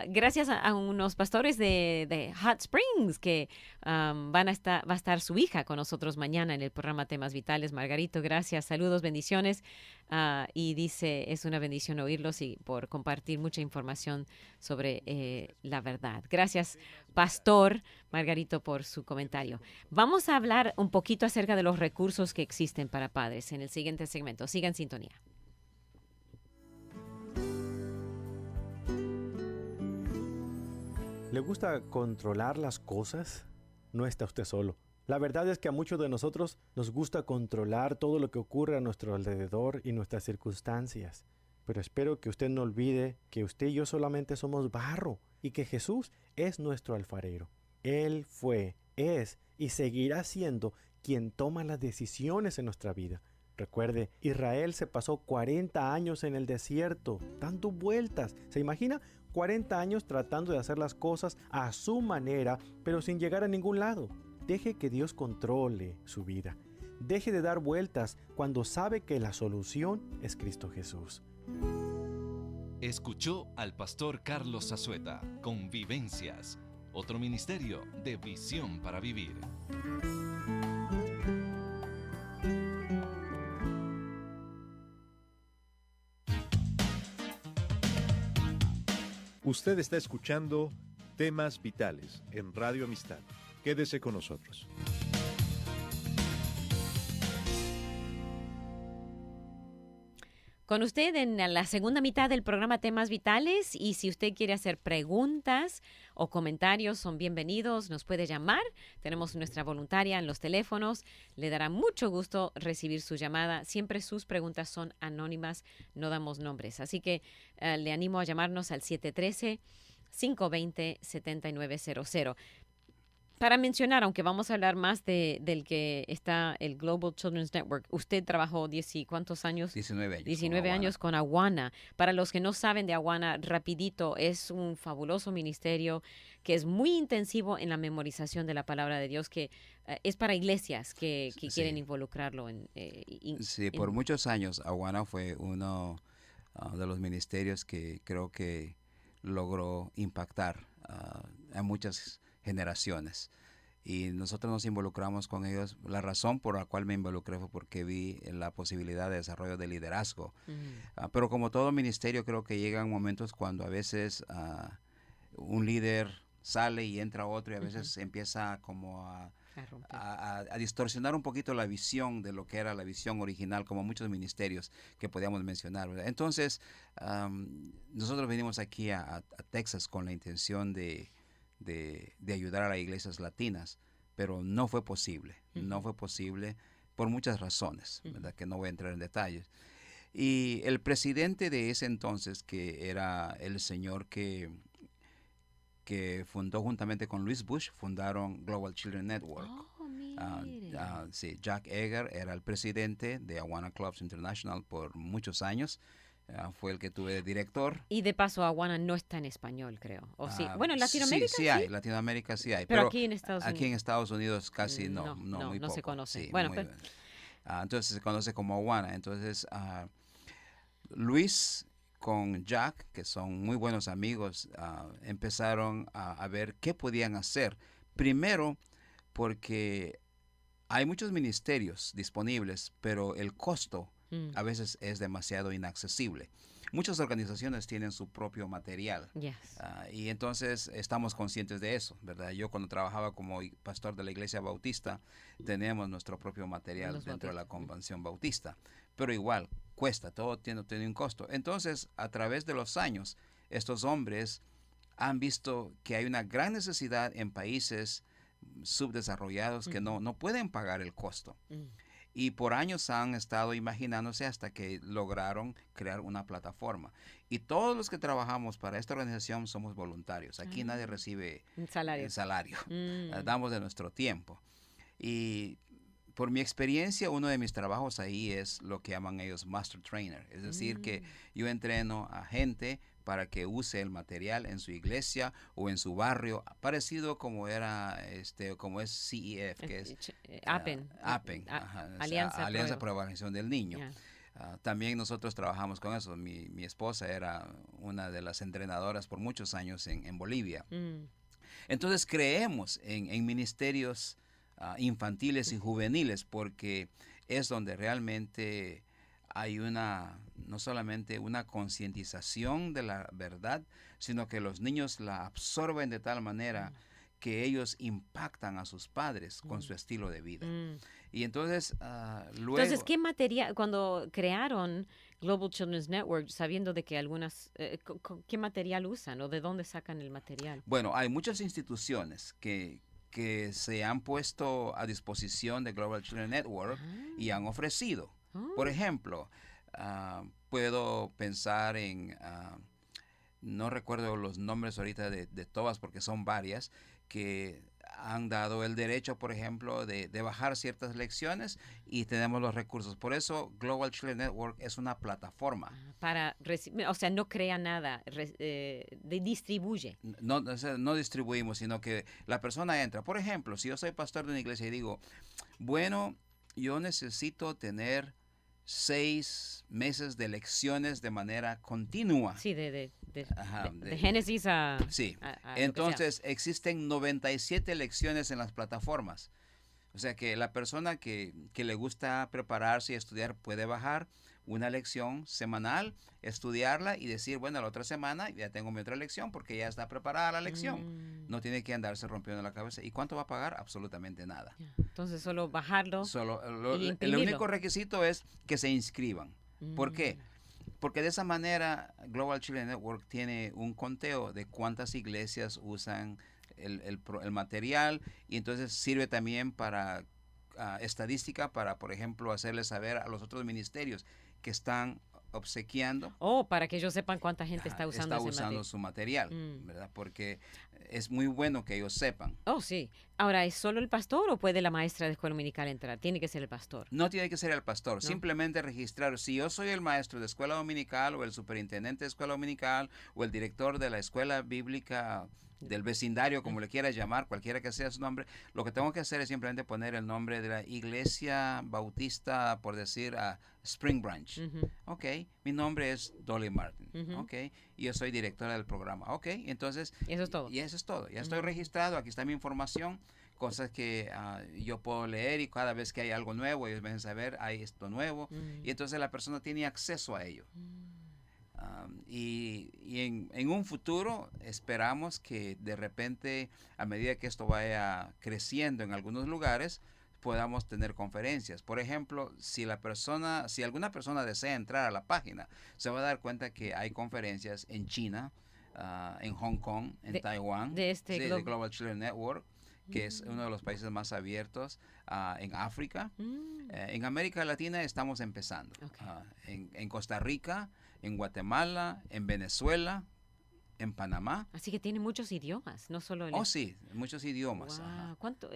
gracias a unos pastores de Hot Springs que va a estar su hija con nosotros mañana en el programa Temas Vitales. Margarito, gracias. Saludos, bendiciones. Y dice, es una bendición oírlos y por compartir mucha información sobre la verdad. Gracias, Pastor Margarito, por su comentario. Vamos a hablar un poquito acerca de los recursos que existen para padres en el siguiente segmento. Sigan en sintonía. ¿Le gusta controlar las cosas? No está usted solo. La verdad es que a muchos de nosotros nos gusta controlar todo lo que ocurre a nuestro alrededor y nuestras circunstancias. Pero espero que usted no olvide que usted y yo solamente somos barro y que Jesús es nuestro alfarero. Él fue, es y seguirá siendo quien toma las decisiones en nuestra vida. Recuerde, Israel se pasó 40 años en el desierto, dando vueltas. ¿Se imagina? 40 años tratando de hacer las cosas a su manera, pero sin llegar a ningún lado. Deje que Dios controle su vida. Deje de dar vueltas cuando sabe que la solución es Cristo Jesús. Escuchó al pastor Carlos Zazueta con Vivencias, otro ministerio de Visión para Vivir. Usted está escuchando Temas Vitales en Radio Amistad. Quédese con nosotros. Con usted en la segunda mitad del programa Temas Vitales, y si usted quiere hacer preguntas o comentarios, son bienvenidos, nos puede llamar. Tenemos nuestra voluntaria en los teléfonos, le dará mucho gusto recibir su llamada. Siempre sus preguntas son anónimas, no damos nombres, así que le animo a llamarnos al 713-520-7900. Para mencionar, aunque vamos a hablar más del que está el Global Children's Network, usted trabajó ¿cuántos años? 19 años. 19 años con Awana. Para los que no saben de Awana, rapidito, es un fabuloso ministerio que es muy intensivo en la memorización de la palabra de Dios, que es para iglesias que quieren involucrarlo. Por muchos años Awana fue uno de los ministerios que creo que logró impactar a muchas generaciones, y nosotros nos involucramos con ellos. La razón por la cual me involucré fue porque vi la posibilidad de desarrollo de liderazgo. Pero como todo ministerio, creo que llegan momentos cuando a veces un líder sale y entra otro, y a veces empieza como a distorsionar un poquito la visión de lo que era la visión original, como muchos ministerios que podíamos mencionar, ¿verdad? Entonces, nosotros venimos aquí a Texas con la intención de ayudar a las iglesias latinas, pero no fue posible. No fue posible por muchas razones, ¿verdad? Que no voy a entrar en detalles. Y el presidente de ese entonces, que era el señor que fundó juntamente con Luis Bush, fundaron Global Children Network. Sí, Jack Eger era el presidente de Awana Clubs International por muchos años. Fue el que tuve de director. Y de paso, Awana no está en español, creo. ¿O sí? Bueno, en Latinoamérica sí hay. Latinoamérica sí hay. Pero aquí en Estados Unidos. Aquí en Estados Unidos casi no muy no poco. se conoce. Sí, bueno, pues, entonces se conoce como Awana. Entonces, Luis con Jack, que son muy buenos amigos, empezaron a ver qué podían hacer. Primero, porque hay muchos ministerios disponibles, pero el costo a veces es demasiado inaccesible. Muchas organizaciones tienen su propio material. Y entonces estamos conscientes de eso, ¿verdad? Yo cuando trabajaba como pastor de la iglesia bautista, teníamos nuestro propio material dentro de la convención bautista. Pero igual, cuesta, todo tiene un costo. Entonces, a través de los años, estos hombres han visto que hay una gran necesidad en países subdesarrollados que no pueden pagar el costo. Y por años han estado imaginándose hasta que lograron crear una plataforma. Y todos los que trabajamos para esta organización somos voluntarios. Aquí nadie recibe Un salario. salario. Damos de nuestro tiempo. Y por mi experiencia, uno de mis trabajos ahí es lo que llaman ellos Master Trainer. Es decir, que yo entreno a gente para que use el material en su iglesia o en su barrio, parecido como era, como es CEF, que es APEN. Alianza por la Evangelización del Niño. Yeah. También nosotros trabajamos con eso. Mi esposa era una de las entrenadoras por muchos años en Bolivia. Entonces creemos en ministerios infantiles y juveniles porque es donde realmente hay no solamente una concientización de la verdad, sino que los niños la absorben de tal manera que ellos impactan a sus padres con su estilo de vida. Y entonces, luego... Entonces, ¿qué material, cuando crearon Global Children's Network, sabiendo de que algunas, qué material usan o de dónde sacan el material? Bueno, hay muchas instituciones que se han puesto a disposición de Global Children's Network y han ofrecido. Por ejemplo, puedo pensar en, no recuerdo los nombres ahorita de todas porque son varias, que han dado el derecho, por ejemplo, de bajar ciertas lecciones y tenemos los recursos. Por eso Global Children's Network es una plataforma. Para recibir, o sea, no crea nada, distribuye. No distribuimos, sino que la persona entra. Por ejemplo, si yo soy pastor de una iglesia y digo, bueno, yo necesito tener 6 meses de lecciones de manera continua. Sí, de Génesis a... Sí, a entonces existen 97 lecciones en las plataformas. O sea que la persona que le gusta prepararse y estudiar puede bajar una lección semanal, estudiarla y decir, bueno, la otra semana ya tengo mi otra lección porque ya está preparada la lección. No tiene que andarse rompiendo la cabeza. ¿Y cuánto va a pagar? Absolutamente nada. Entonces solo bajarlo el único requisito es que se inscriban. ¿Por qué? Porque de esa manera Global Children's Network tiene un conteo de cuántas iglesias usan el material y entonces sirve también para estadística para, por ejemplo, hacerles saber a los otros ministerios que están obsequiando. Para que ellos sepan cuánta gente está usando su material, ¿verdad? Porque es muy bueno que ellos sepan. Sí. Ahora, ¿es solo el pastor o puede la maestra de escuela dominical entrar? Tiene que ser el pastor. No tiene que ser el pastor, simplemente registrar. Si yo soy el maestro de escuela dominical o el superintendente de escuela dominical o el director de la escuela bíblica del vecindario, como le quieras llamar, cualquiera que sea su nombre, lo que tengo que hacer es simplemente poner el nombre de la iglesia bautista, por decir, a Spring Branch. Ok, mi nombre es Dolly Martin. Ok, y yo soy directora del programa. Ok, entonces... Y eso es todo. Y eso es todo. Ya estoy registrado, aquí está mi información, cosas que yo puedo leer y cada vez que hay algo nuevo, ellos me dejan saber, hay esto nuevo, y entonces la persona tiene acceso a ello. Y en un futuro esperamos que de repente, a medida que esto vaya creciendo en algunos lugares, podamos tener conferencias. Por ejemplo, si alguna persona desea entrar a la página, se va a dar cuenta que hay conferencias en China, en Hong Kong, en Taiwán, de Global Children's Network, que es uno de los países más abiertos, en África. En América Latina estamos empezando. En Costa Rica, en Guatemala, en Venezuela, en Panamá. Así que tiene muchos idiomas, no solo... sí, muchos idiomas. Wow. ¿Cuánto?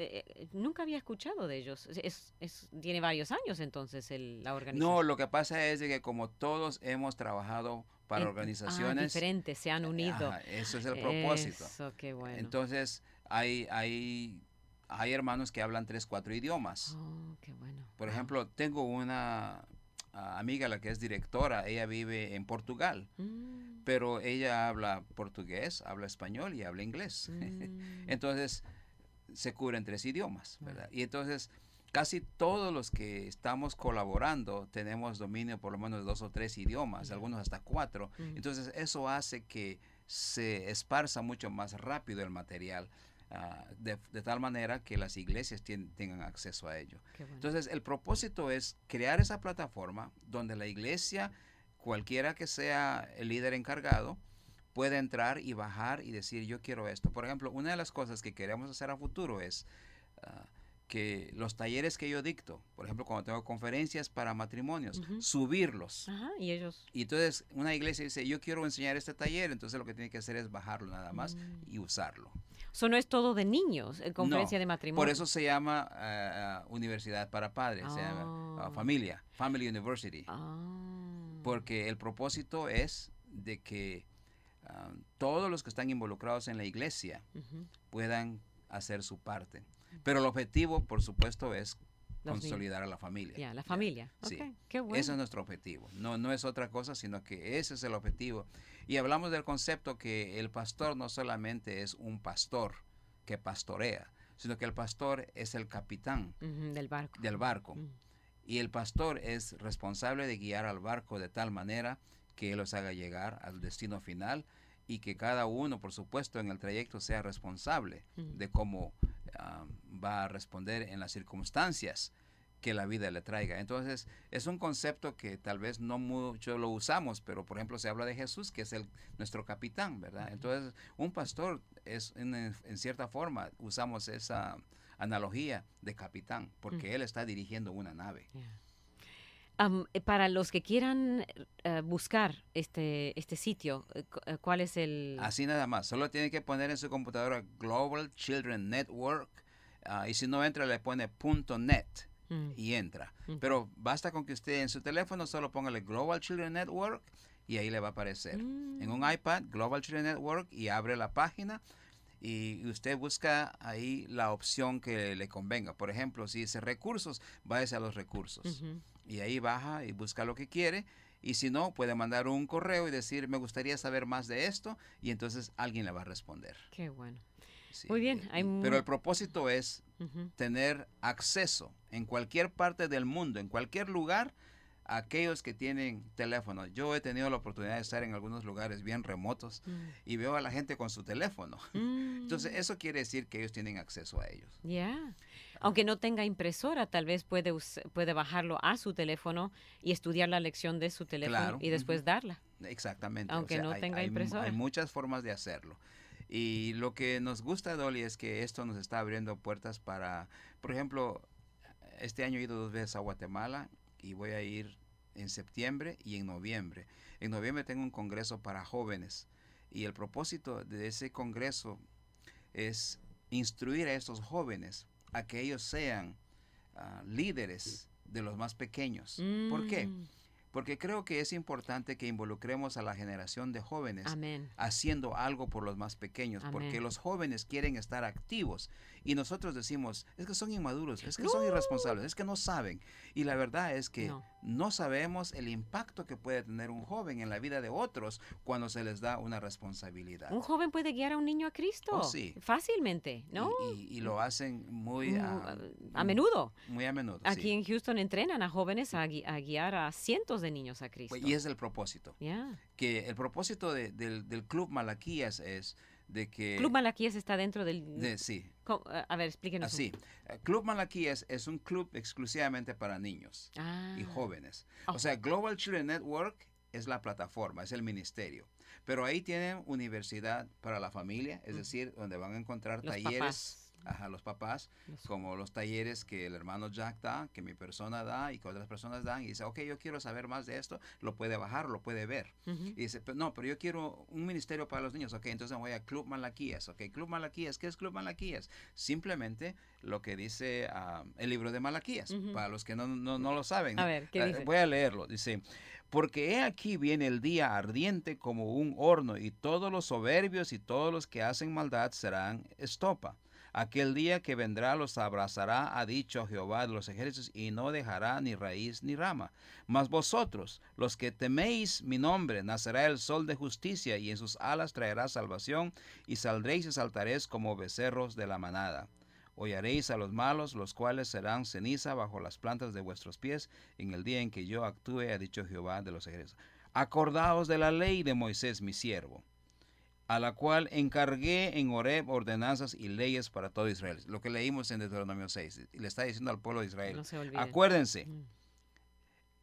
Nunca había escuchado de ellos. Tiene varios años entonces la organización. No, lo que pasa es de que como todos hemos trabajado para organizaciones diferentes, se han unido. Eso es el propósito. Eso, qué bueno. Entonces, hay hermanos que hablan 3, 4 idiomas. Qué bueno. Por ejemplo, tengo una amiga, la que es directora, ella vive en Portugal, pero ella habla portugués, habla español y habla inglés. Entonces, se cubren 3 idiomas, ¿verdad? Y entonces, casi todos los que estamos colaborando tenemos dominio por lo menos de 2 o 3 idiomas, algunos hasta 4. Entonces, eso hace que se esparza mucho más rápido el material. De tal manera que las iglesias tengan acceso a ello. Bueno. Entonces, el propósito es crear esa plataforma donde la iglesia, cualquiera que sea el líder encargado, pueda entrar y bajar y decir, yo quiero esto. Por ejemplo, una de las cosas que queremos hacer a futuro es que los talleres que yo dicto, por ejemplo, cuando tengo conferencias para matrimonios, subirlos. Ajá, y ellos. Y entonces una iglesia dice, yo quiero enseñar este taller, entonces lo que tiene que hacer es bajarlo nada más y usarlo. Eso no es todo de niños, conferencia de matrimonio. Por eso se llama Universidad para Padres, se llama Family University. Porque el propósito es de que todos los que están involucrados en la iglesia puedan hacer su parte. Pero el objetivo, por supuesto, es consolidar a la familia. Ya, la familia. Sí. Okay, qué bueno. Ese es nuestro objetivo. No es otra cosa, sino que ese es el objetivo. Y hablamos del concepto que el pastor no solamente es un pastor que pastorea, sino que el pastor es el capitán del barco. Y el pastor es responsable de guiar al barco de tal manera que él los haga llegar al destino final y que cada uno, por supuesto, en el trayecto sea responsable de cómo va a responder en las circunstancias que la vida le traiga. Entonces, es un concepto que tal vez no mucho lo usamos, pero por ejemplo se habla de Jesús, que es nuestro capitán, ¿verdad? Entonces, un pastor es, en cierta forma, usamos esa analogía de capitán, porque él está dirigiendo una nave. Para los que quieran buscar este sitio, ¿cuál es el...? Así nada más, solo tiene que poner en su computadora Global Children Network, y si no entra le pone .net y entra. Pero basta con que usted en su teléfono solo póngale Global Children Network y ahí le va a aparecer. En un iPad, Global Children Network, y abre la página y usted busca ahí la opción que le convenga. Por ejemplo, si dice recursos, váyase a los recursos. Y ahí baja y busca lo que quiere. Y si no, puede mandar un correo y decir, me gustaría saber más de esto. Y entonces alguien le va a responder. Qué bueno. Sí. Muy bien. Pero el propósito es tener acceso en cualquier parte del mundo, en cualquier lugar, a aquellos que tienen teléfono. Yo he tenido la oportunidad de estar en algunos lugares bien remotos y veo a la gente con su teléfono. Entonces, eso quiere decir que ellos tienen acceso a ellos. Ya. Aunque no tenga impresora, tal vez puede bajarlo a su teléfono y estudiar la lección de su teléfono y después darla. Exactamente. Aunque no tenga impresora. Hay muchas formas de hacerlo. Y lo que nos gusta, Dolly, es que esto nos está abriendo puertas para, por ejemplo, este año he ido 2 veces a Guatemala y voy a ir en septiembre y en noviembre. En noviembre tengo un congreso para jóvenes y el propósito de ese congreso es instruir a estos jóvenes a que ellos sean líderes de los más pequeños. ¿Por qué? Porque creo que es importante que involucremos a la generación de jóvenes haciendo algo por los más pequeños, porque los jóvenes quieren estar activos y nosotros decimos, es que son inmaduros, es que son irresponsables, es que no saben. Y la verdad es que no sabemos el impacto que puede tener un joven en la vida de otros cuando se les da una responsabilidad. Un joven puede guiar a un niño a Cristo fácilmente, ¿no? Y lo hacen muy a menudo. Muy a menudo. Aquí en Houston entrenan a jóvenes a guiar a cientos de niños a Cristo. Y es el propósito. Que el propósito del Club Malaquías es de que... Club Malaquías está dentro del... sí. A ver, explíquenos. Así. Club Malaquías es un club exclusivamente para niños y jóvenes. O sea, Global Children Network es la plataforma, es el ministerio. Pero ahí tienen universidad para la familia, es decir, donde van a encontrar los talleres... Papás. Los papás, como los talleres que el hermano Jack da, que mi persona da y que otras personas dan, y dice, ok, yo quiero saber más de esto, lo puede bajar, lo puede ver. Y dice, pero yo quiero un ministerio para los niños, ok, entonces voy a Club Malaquías, ok, Club Malaquías, ¿qué es Club Malaquías? Simplemente lo que dice el libro de Malaquías, para los que no lo saben. A ver, ¿qué dice? Voy a leerlo, dice, porque he aquí viene el día ardiente como un horno, y todos los soberbios y todos los que hacen maldad serán estopa. Aquel día que vendrá los abrazará, ha dicho Jehová de los ejércitos, y no dejará ni raíz ni rama. Mas vosotros, los que teméis mi nombre, nacerá el sol de justicia, y en sus alas traerá salvación, y saldréis y saltaréis como becerros de la manada. Hollaréis a los malos, los cuales serán ceniza bajo las plantas de vuestros pies, en el día en que yo actúe, ha dicho Jehová de los ejércitos. Acordaos de la ley de Moisés mi siervo, a la cual encargué en Horeb ordenanzas y leyes para todo Israel. Lo que leímos en Deuteronomio 6. Y le está diciendo al pueblo de Israel, no se olviden. Acuérdense,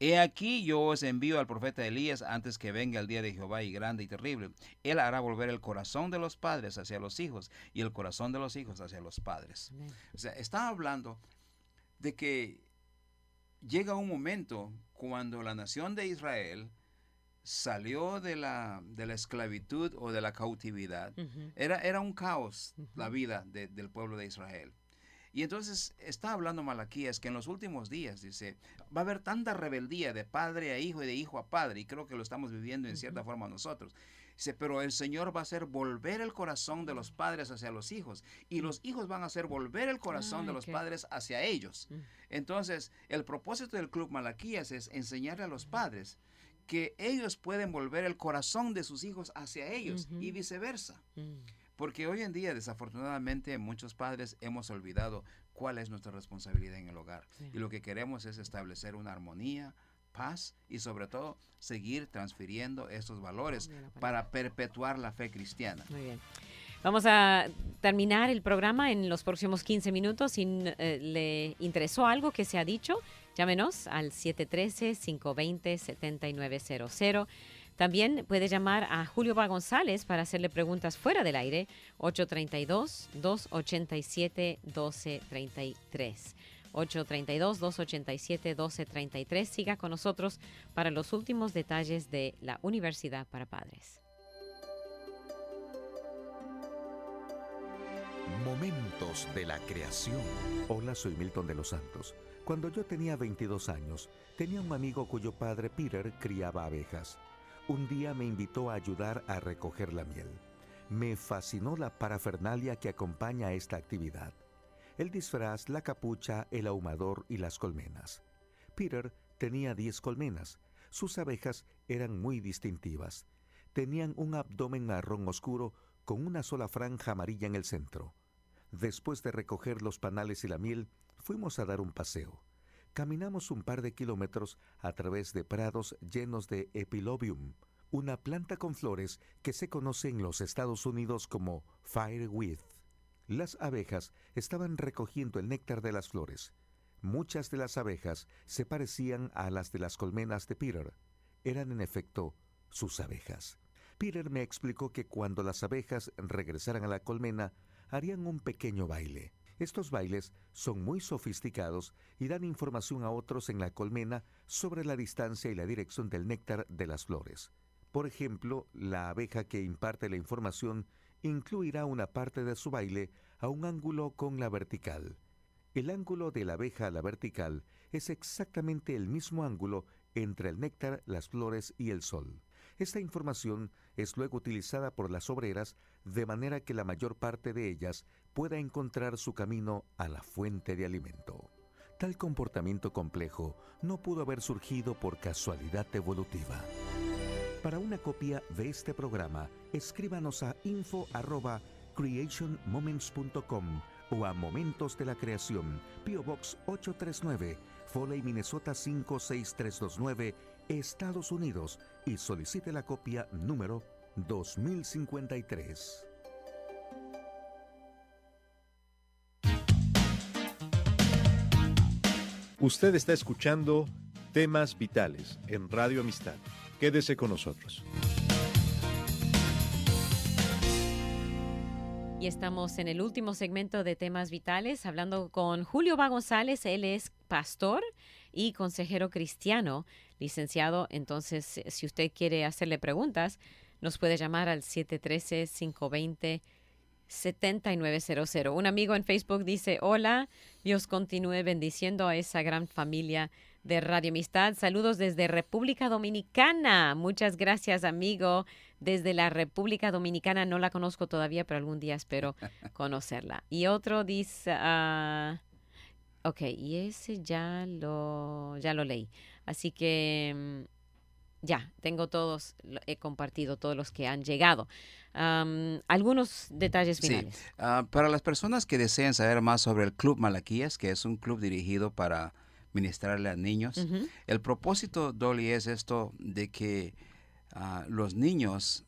he aquí yo os envío al profeta Elías antes que venga el día de Jehová y grande y terrible. Él hará volver el corazón de los padres hacia los hijos y el corazón de los hijos hacia los padres. O sea, está hablando de que llega un momento cuando la nación de Israel salió de la esclavitud o de la cautividad. Ujú. Era un caos la Ujú. vida del pueblo de Israel. Y entonces está hablando Malaquías que en los últimos días, dice, va a haber tanta rebeldía de padre a hijo y de hijo a padre, y creo que lo estamos viviendo en cierta forma nosotros. Dice, pero el Señor va a hacer volver el corazón de los padres hacia los hijos, y los hijos van a hacer volver el corazón de Ay, los qué- padres hacia ellos. Mm. Entonces, el propósito del Club Malaquías es enseñarle a los padres que ellos pueden volver el corazón de sus hijos hacia ellos y Ujú. viceversa. Mm. Porque hoy en día, desafortunadamente, muchos padres hemos olvidado cuál es nuestra responsabilidad en el hogar. Sí. Y lo que queremos es establecer una armonía, paz y sobre todo seguir transfiriendo estos valores Mira la palabra. para perpetuar la fe cristiana. Muy bien. Vamos a terminar el programa en los próximos 15 minutos. Si le interesó algo que se ha dicho, llámenos al 713-520-7900. También puede llamar a Julio Va González para hacerle preguntas fuera del aire, 832-287-1233. 832-287-1233. Siga con nosotros para los últimos detalles de la Universidad para Padres. Momentos de la creación. Hola, soy Milton de los Santos. Cuando yo tenía 22 años, tenía un amigo cuyo padre Peter criaba abejas. Un día me invitó a ayudar a recoger la miel. Me fascinó la parafernalia que acompaña a esta actividad. El disfraz, la capucha, el ahumador y las colmenas. Peter tenía 10 colmenas. Sus abejas eran muy distintivas. Tenían un abdomen marrón oscuro con una sola franja amarilla en el centro. Después de recoger los panales y la miel, fuimos a dar un paseo. Caminamos un par de kilómetros a través de prados llenos de Epilobium, una planta con flores que se conoce en los Estados Unidos como fireweed. Las abejas estaban recogiendo el néctar de las flores. Muchas de las abejas se parecían a las de las colmenas de Peter. Eran en efecto sus abejas. Peter me explicó que cuando las abejas regresaran a la colmena, harían un pequeño baile. Estos bailes son muy sofisticados y dan información a otros en la colmena sobre la distancia y la dirección del néctar de las flores. Por ejemplo, la abeja que imparte la información incluirá una parte de su baile a un ángulo con la vertical. El ángulo de la abeja a la vertical es exactamente el mismo ángulo entre el néctar, las flores y el sol. Esta información es luego utilizada por las obreras de manera que la mayor parte de ellas pueda encontrar su camino a la fuente de alimento. Tal comportamiento complejo no pudo haber surgido por casualidad evolutiva. Para una copia de este programa, escríbanos a info@creationmoments.com o a Momentos de la Creación, P.O. Box 839, Foley, Minnesota 56329, Estados Unidos, y solicite la copia número 2053. Usted está escuchando Temas Vitales en Radio Amistad. Quédese con nosotros. Y estamos en el último segmento de Temas Vitales, hablando con Julio Va González. Él es pastor y consejero cristiano, licenciado. Entonces, si usted quiere hacerle preguntas, nos puede llamar al 713-520-7900. Un amigo en Facebook dice: hola, Dios continúe bendiciendo a esa gran familia de Radio Amistad. Saludos desde República Dominicana. Muchas gracias, amigo. Desde la República Dominicana, no la conozco todavía, pero algún día espero conocerla. Y otro dice, ok, y ese ya lo leí. Así que ya, tengo todos, he compartido todos los que han llegado. Algunos detalles finales. Sí, para las personas que deseen saber más sobre el Club Malaquías, que es un club dirigido para ministrarle a niños, Ujú. el propósito, Dolly, es esto de que los niños,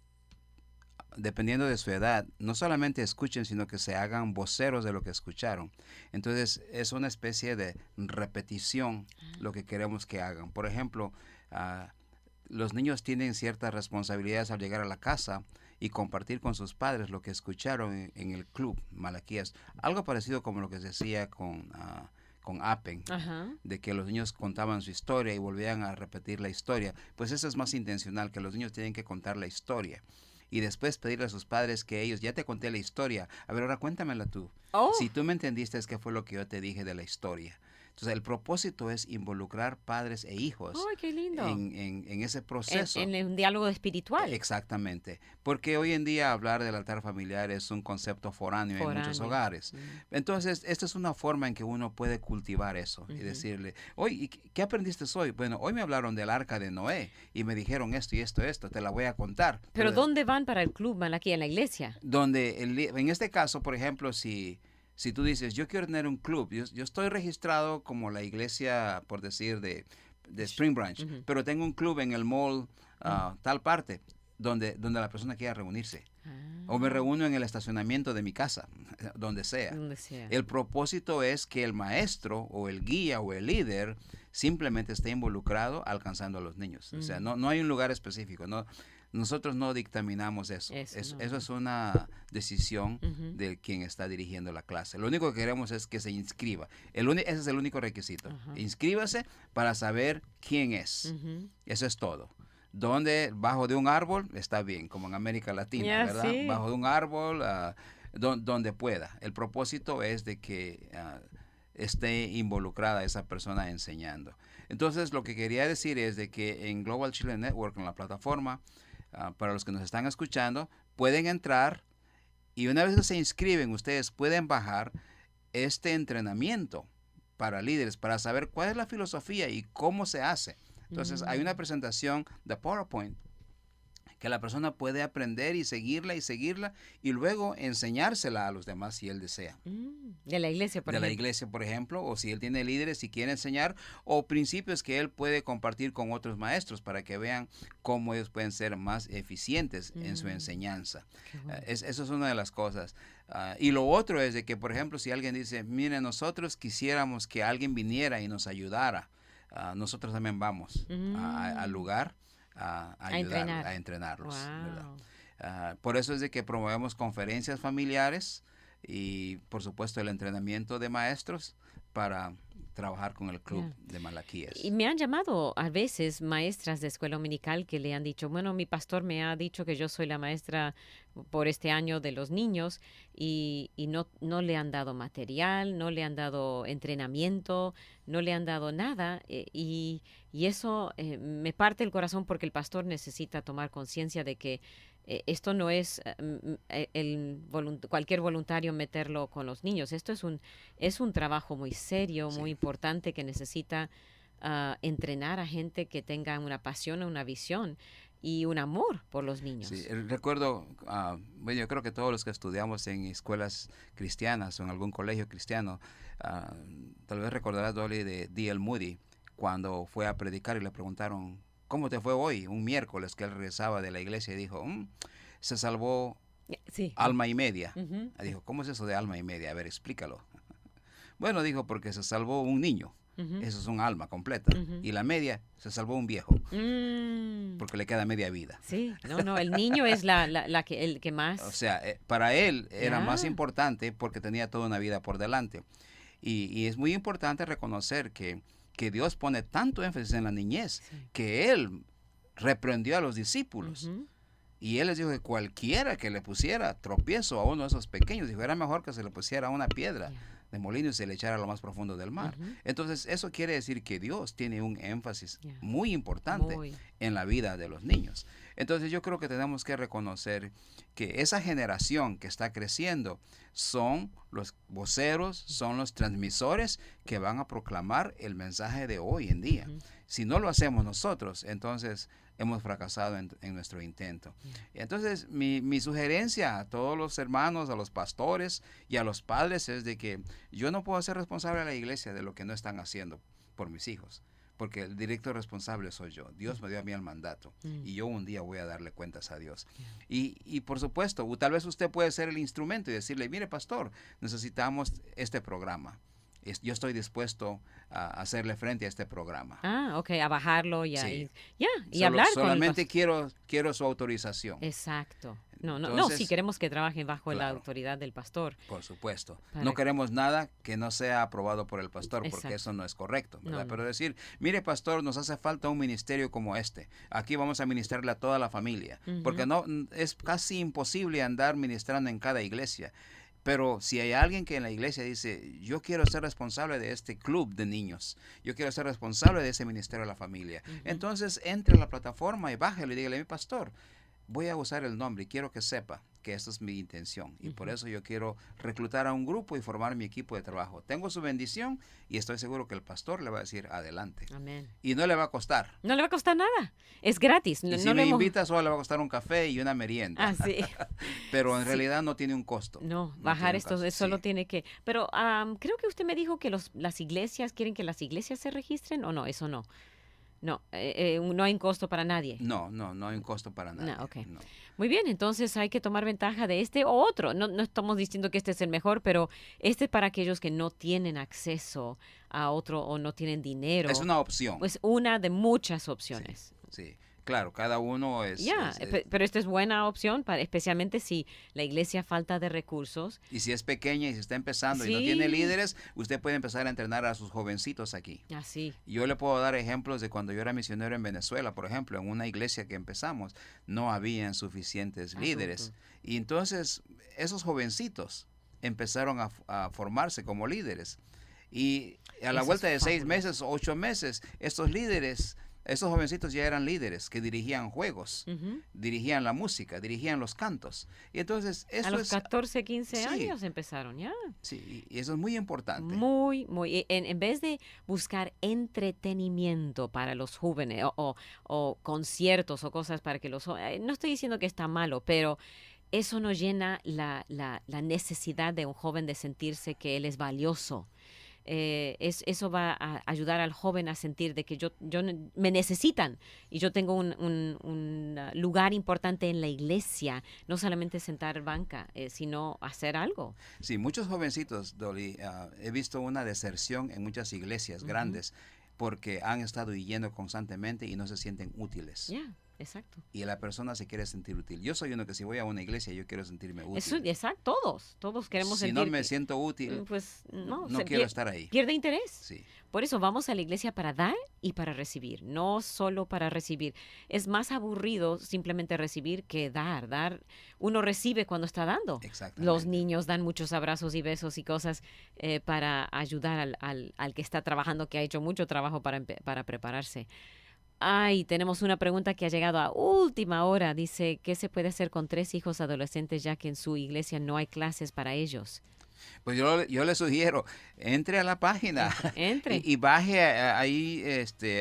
dependiendo de su edad, no solamente escuchen, sino que se hagan voceros de lo que escucharon. Entonces, es una especie de repetición lo que queremos que hagan. Por ejemplo, los niños tienen ciertas responsabilidades al llegar a la casa y compartir con sus padres lo que escucharon en el Club Malaquías. Algo parecido como lo que se hacía con con Appen, de que los niños contaban su historia y volvían a repetir la historia. Pues eso es más intencional, que los niños tienen que contar la historia. Y después pedirle a sus padres que ellos, ya te conté la historia, a ver, ahora cuéntamela tú. Si tú me entendiste, ¿qué fue lo que yo te dije de la historia? Entonces, el propósito es involucrar padres e hijos qué lindo. En ese proceso. En un diálogo espiritual. Exactamente. Porque hoy en día hablar del altar familiar es un concepto foráneo en muchos hogares. Entonces, esta es una forma en que uno puede cultivar eso y decirle, oye, ¿qué aprendiste hoy? Bueno, hoy me hablaron del arca de Noé y me dijeron esto y esto, te la voy a contar. ¿Pero dónde van para el club? ¿Van aquí en la iglesia? En este caso, por ejemplo, si tú dices, yo quiero tener un club, yo estoy registrado como la iglesia, por decir, de Spring Branch, pero tengo un club en el mall, tal parte, donde la persona quiera reunirse. O me reúno en el estacionamiento de mi casa, donde sea. El propósito es que el maestro o el guía o el líder simplemente esté involucrado alcanzando a los niños. O sea, no hay un lugar específico, ¿no? Nosotros no dictaminamos eso. Eso es una decisión de quien está dirigiendo la clase. Lo único que queremos es que se inscriba. Ese es el único requisito. Inscríbase para saber quién es. Eso es todo. Donde bajo de un árbol está bien, como en América Latina, ¿verdad? Sí. Bajo de un árbol, donde pueda. El propósito es de que esté involucrada esa persona enseñando. Entonces, lo que quería decir es de que en Global Children Network, en la plataforma, para los que nos están escuchando, pueden entrar y una vez que se inscriben, ustedes pueden bajar este entrenamiento para líderes, para saber cuál es la filosofía y cómo se hace. Entonces, hay una presentación de PowerPoint que la persona puede aprender y seguirla y luego enseñársela a los demás si él desea. De la iglesia, por ejemplo. De la iglesia, por ejemplo, o si él tiene líderes y quiere enseñar, o principios que él puede compartir con otros maestros para que vean cómo ellos pueden ser más eficientes en su enseñanza. Bueno. Eso es una de las cosas. Y lo otro es de que, por ejemplo, si alguien dice, mire, nosotros quisiéramos que alguien viniera y nos ayudara, nosotros también vamos al lugar a entrenarlos. Wow. ¿Verdad? Por eso es de que promovemos conferencias familiares y, por supuesto, el entrenamiento de maestros para trabajar con el club de Malaquías. Y me han llamado a veces maestras de escuela dominical que le han dicho, bueno, mi pastor me ha dicho que yo soy la maestra por este año de los niños y no le han dado material, no le han dado entrenamiento, no le han dado nada y eso me parte el corazón porque el pastor necesita tomar conciencia de que esto no es cualquier voluntario meterlo con los niños. Esto es un trabajo muy serio, muy importante que necesita entrenar a gente que tenga una pasión, una visión y un amor por los niños. Sí, recuerdo, yo creo que todos los que estudiamos en escuelas cristianas o en algún colegio cristiano, tal vez recordarás, Dolly, de D.L. Moody, cuando fue a predicar y le preguntaron, ¿cómo te fue hoy? Un miércoles que él regresaba de la iglesia y dijo, se salvó alma y media. Dijo, ¿cómo es eso de alma y media? A ver, explícalo. Bueno, dijo, porque se salvó un niño. Eso es un alma completa. Y la media, se salvó un viejo. Porque le queda media vida. Sí, el niño es el que más... O sea, para él era más importante porque tenía toda una vida por delante. Y es muy importante reconocer que Dios pone tanto énfasis en la niñez que Él reprendió a los discípulos. Y Él les dijo que cualquiera que le pusiera tropiezo a uno de esos pequeños, dijo, era mejor que se le pusiera una piedra de molino y se le echara a lo más profundo del mar. Entonces, eso quiere decir que Dios tiene un énfasis muy importante en la vida de los niños. Entonces, yo creo que tenemos que reconocer que esa generación que está creciendo son los voceros, son los transmisores que van a proclamar el mensaje de hoy en día. Si no lo hacemos nosotros, entonces hemos fracasado en nuestro intento. Entonces, mi sugerencia a todos los hermanos, a los pastores y a los padres es de que yo no puedo ser responsable a la iglesia de lo que no están haciendo por mis hijos, porque el directo responsable soy yo. Dios me dio a mí el mandato y yo un día voy a darle cuentas a Dios. Y por supuesto, tal vez usted puede ser el instrumento y decirle, mire, pastor, necesitamos este programa. Yo estoy dispuesto a hacerle frente a este programa. A bajarlo y hablar con solamente quiero su autorización. Exacto. No, Entonces, si queremos que trabajen bajo la claro. autoridad del pastor. Por supuesto. Para No que- queremos nada que no sea aprobado por el pastor, porque Exacto. eso no es correcto, ¿verdad? No. Pero decir, mire, pastor, nos hace falta un ministerio como este. Aquí vamos a ministrarle a toda la familia. Porque no es casi imposible andar ministrando en cada iglesia. Pero si hay alguien que en la iglesia dice, yo quiero ser responsable de este club de niños, yo quiero ser responsable de ese ministerio de la familia, entonces entre a la plataforma y bájale y dígale, mi pastor, voy a usar el nombre y quiero que sepa que esa es mi intención. Y por eso yo quiero reclutar a un grupo y formar mi equipo de trabajo. Tengo su bendición y estoy seguro que el pastor le va a decir adelante. Amén. Y no le va a costar. No le va a costar nada. Es gratis. Y si no me le hemos- invita, solo le va a costar un café y una merienda. Ah, sí. Pero en Sí. realidad no tiene un costo. No, No bajar tiene un esto costo. solo Sí. tiene que... Pero creo que usted me dijo que las iglesias, ¿quieren que las iglesias se registren o no? Eso no. No, no hay un costo para nadie. No hay un costo para nada. No, ok. Muy bien, entonces hay que tomar ventaja de este o otro. No estamos diciendo que este es el mejor, pero este es para aquellos que no tienen acceso a otro o no tienen dinero. Es una opción. Pues una de muchas opciones. Sí, claro, cada uno es... Ya, pero esta es buena opción, especialmente si la iglesia falta de recursos. Y si es pequeña y si está empezando y no Sí. tiene líderes, usted puede empezar a entrenar a sus jovencitos aquí. Así. Yo le puedo dar ejemplos de cuando yo era misionero en Venezuela, por ejemplo, en una iglesia que empezamos, no habían suficientes líderes. Y entonces esos jovencitos empezaron a formarse como líderes. Y a la Eso vuelta es de 6 fabuloso. meses, 8 meses, estos líderes, estos jovencitos ya eran líderes que dirigían juegos, Ujú. dirigían la música, dirigían los cantos. Y entonces eso A los es... 14, 15 sí. años empezaron, ya. Sí, y eso es muy importante. Muy. En vez de buscar entretenimiento para los jóvenes o conciertos o cosas para que no estoy diciendo que está malo, pero eso no llena la necesidad de un joven de sentirse que él es valioso. Eso va a ayudar al joven a sentir de que me necesitan y yo tengo un lugar importante en la iglesia, no solamente sentar banca, sino hacer algo. Sí, muchos jovencitos, Dolly, he visto una deserción en muchas iglesias grandes porque han estado yendo constantemente y no se sienten útiles. Ya, exacto. Y la persona se quiere sentir útil. Yo soy uno que si voy a una iglesia yo quiero sentirme útil. Exacto, todos queremos si sentir no me que- siento útil, pues no quiero estar ahí. Pierde interés. Sí. Por eso vamos a la iglesia para dar y para recibir, no solo para recibir. Es más aburrido simplemente recibir que dar. Uno recibe cuando está dando. Exactamente. Los niños dan muchos abrazos y besos y cosas para ayudar al que está trabajando, que ha hecho mucho trabajo para prepararse. Ay, tenemos una pregunta que ha llegado a última hora. Dice, ¿qué se puede hacer con 3 hijos adolescentes ya que en su iglesia no hay clases para ellos? Pues yo le sugiero, entre a la página Entre. y baje ahí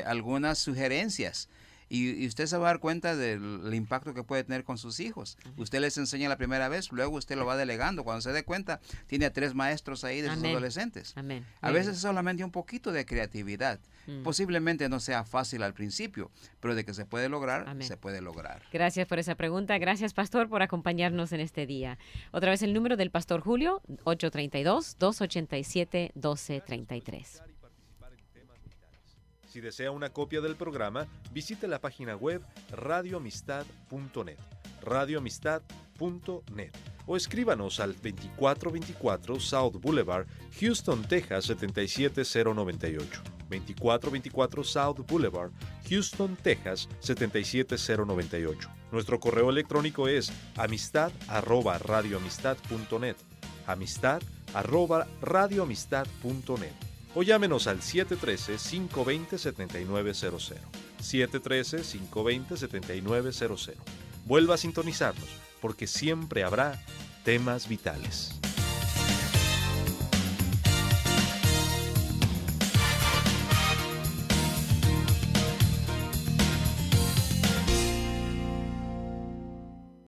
algunas sugerencias. Y usted se va a dar cuenta del impacto que puede tener con sus hijos. Usted les enseña la primera vez, luego usted lo va delegando. Cuando se dé cuenta, tiene a 3 maestros ahí de sus Amén. adolescentes. Amén. A Muy veces bien. es solamente un poquito de creatividad. Posiblemente no sea fácil al principio, pero de que se puede lograr, Amén. se puede lograr. Gracias por esa pregunta. Gracias, Pastor, por acompañarnos en este día. Otra vez el número del Pastor Julio, 832-287-1233. Si desea una copia del programa, visite la página web radioamistad.net, radioamistad.net, o escríbanos al 2424 South Boulevard, Houston, Texas 77098. 2424 South Boulevard, Houston, Texas 77098. Nuestro correo electrónico es amistad@radioamistad.net, amistad@radioamistad.net, o llámenos al 713-520-7900, 713-520-7900. Vuelva a sintonizarnos, porque siempre habrá temas vitales.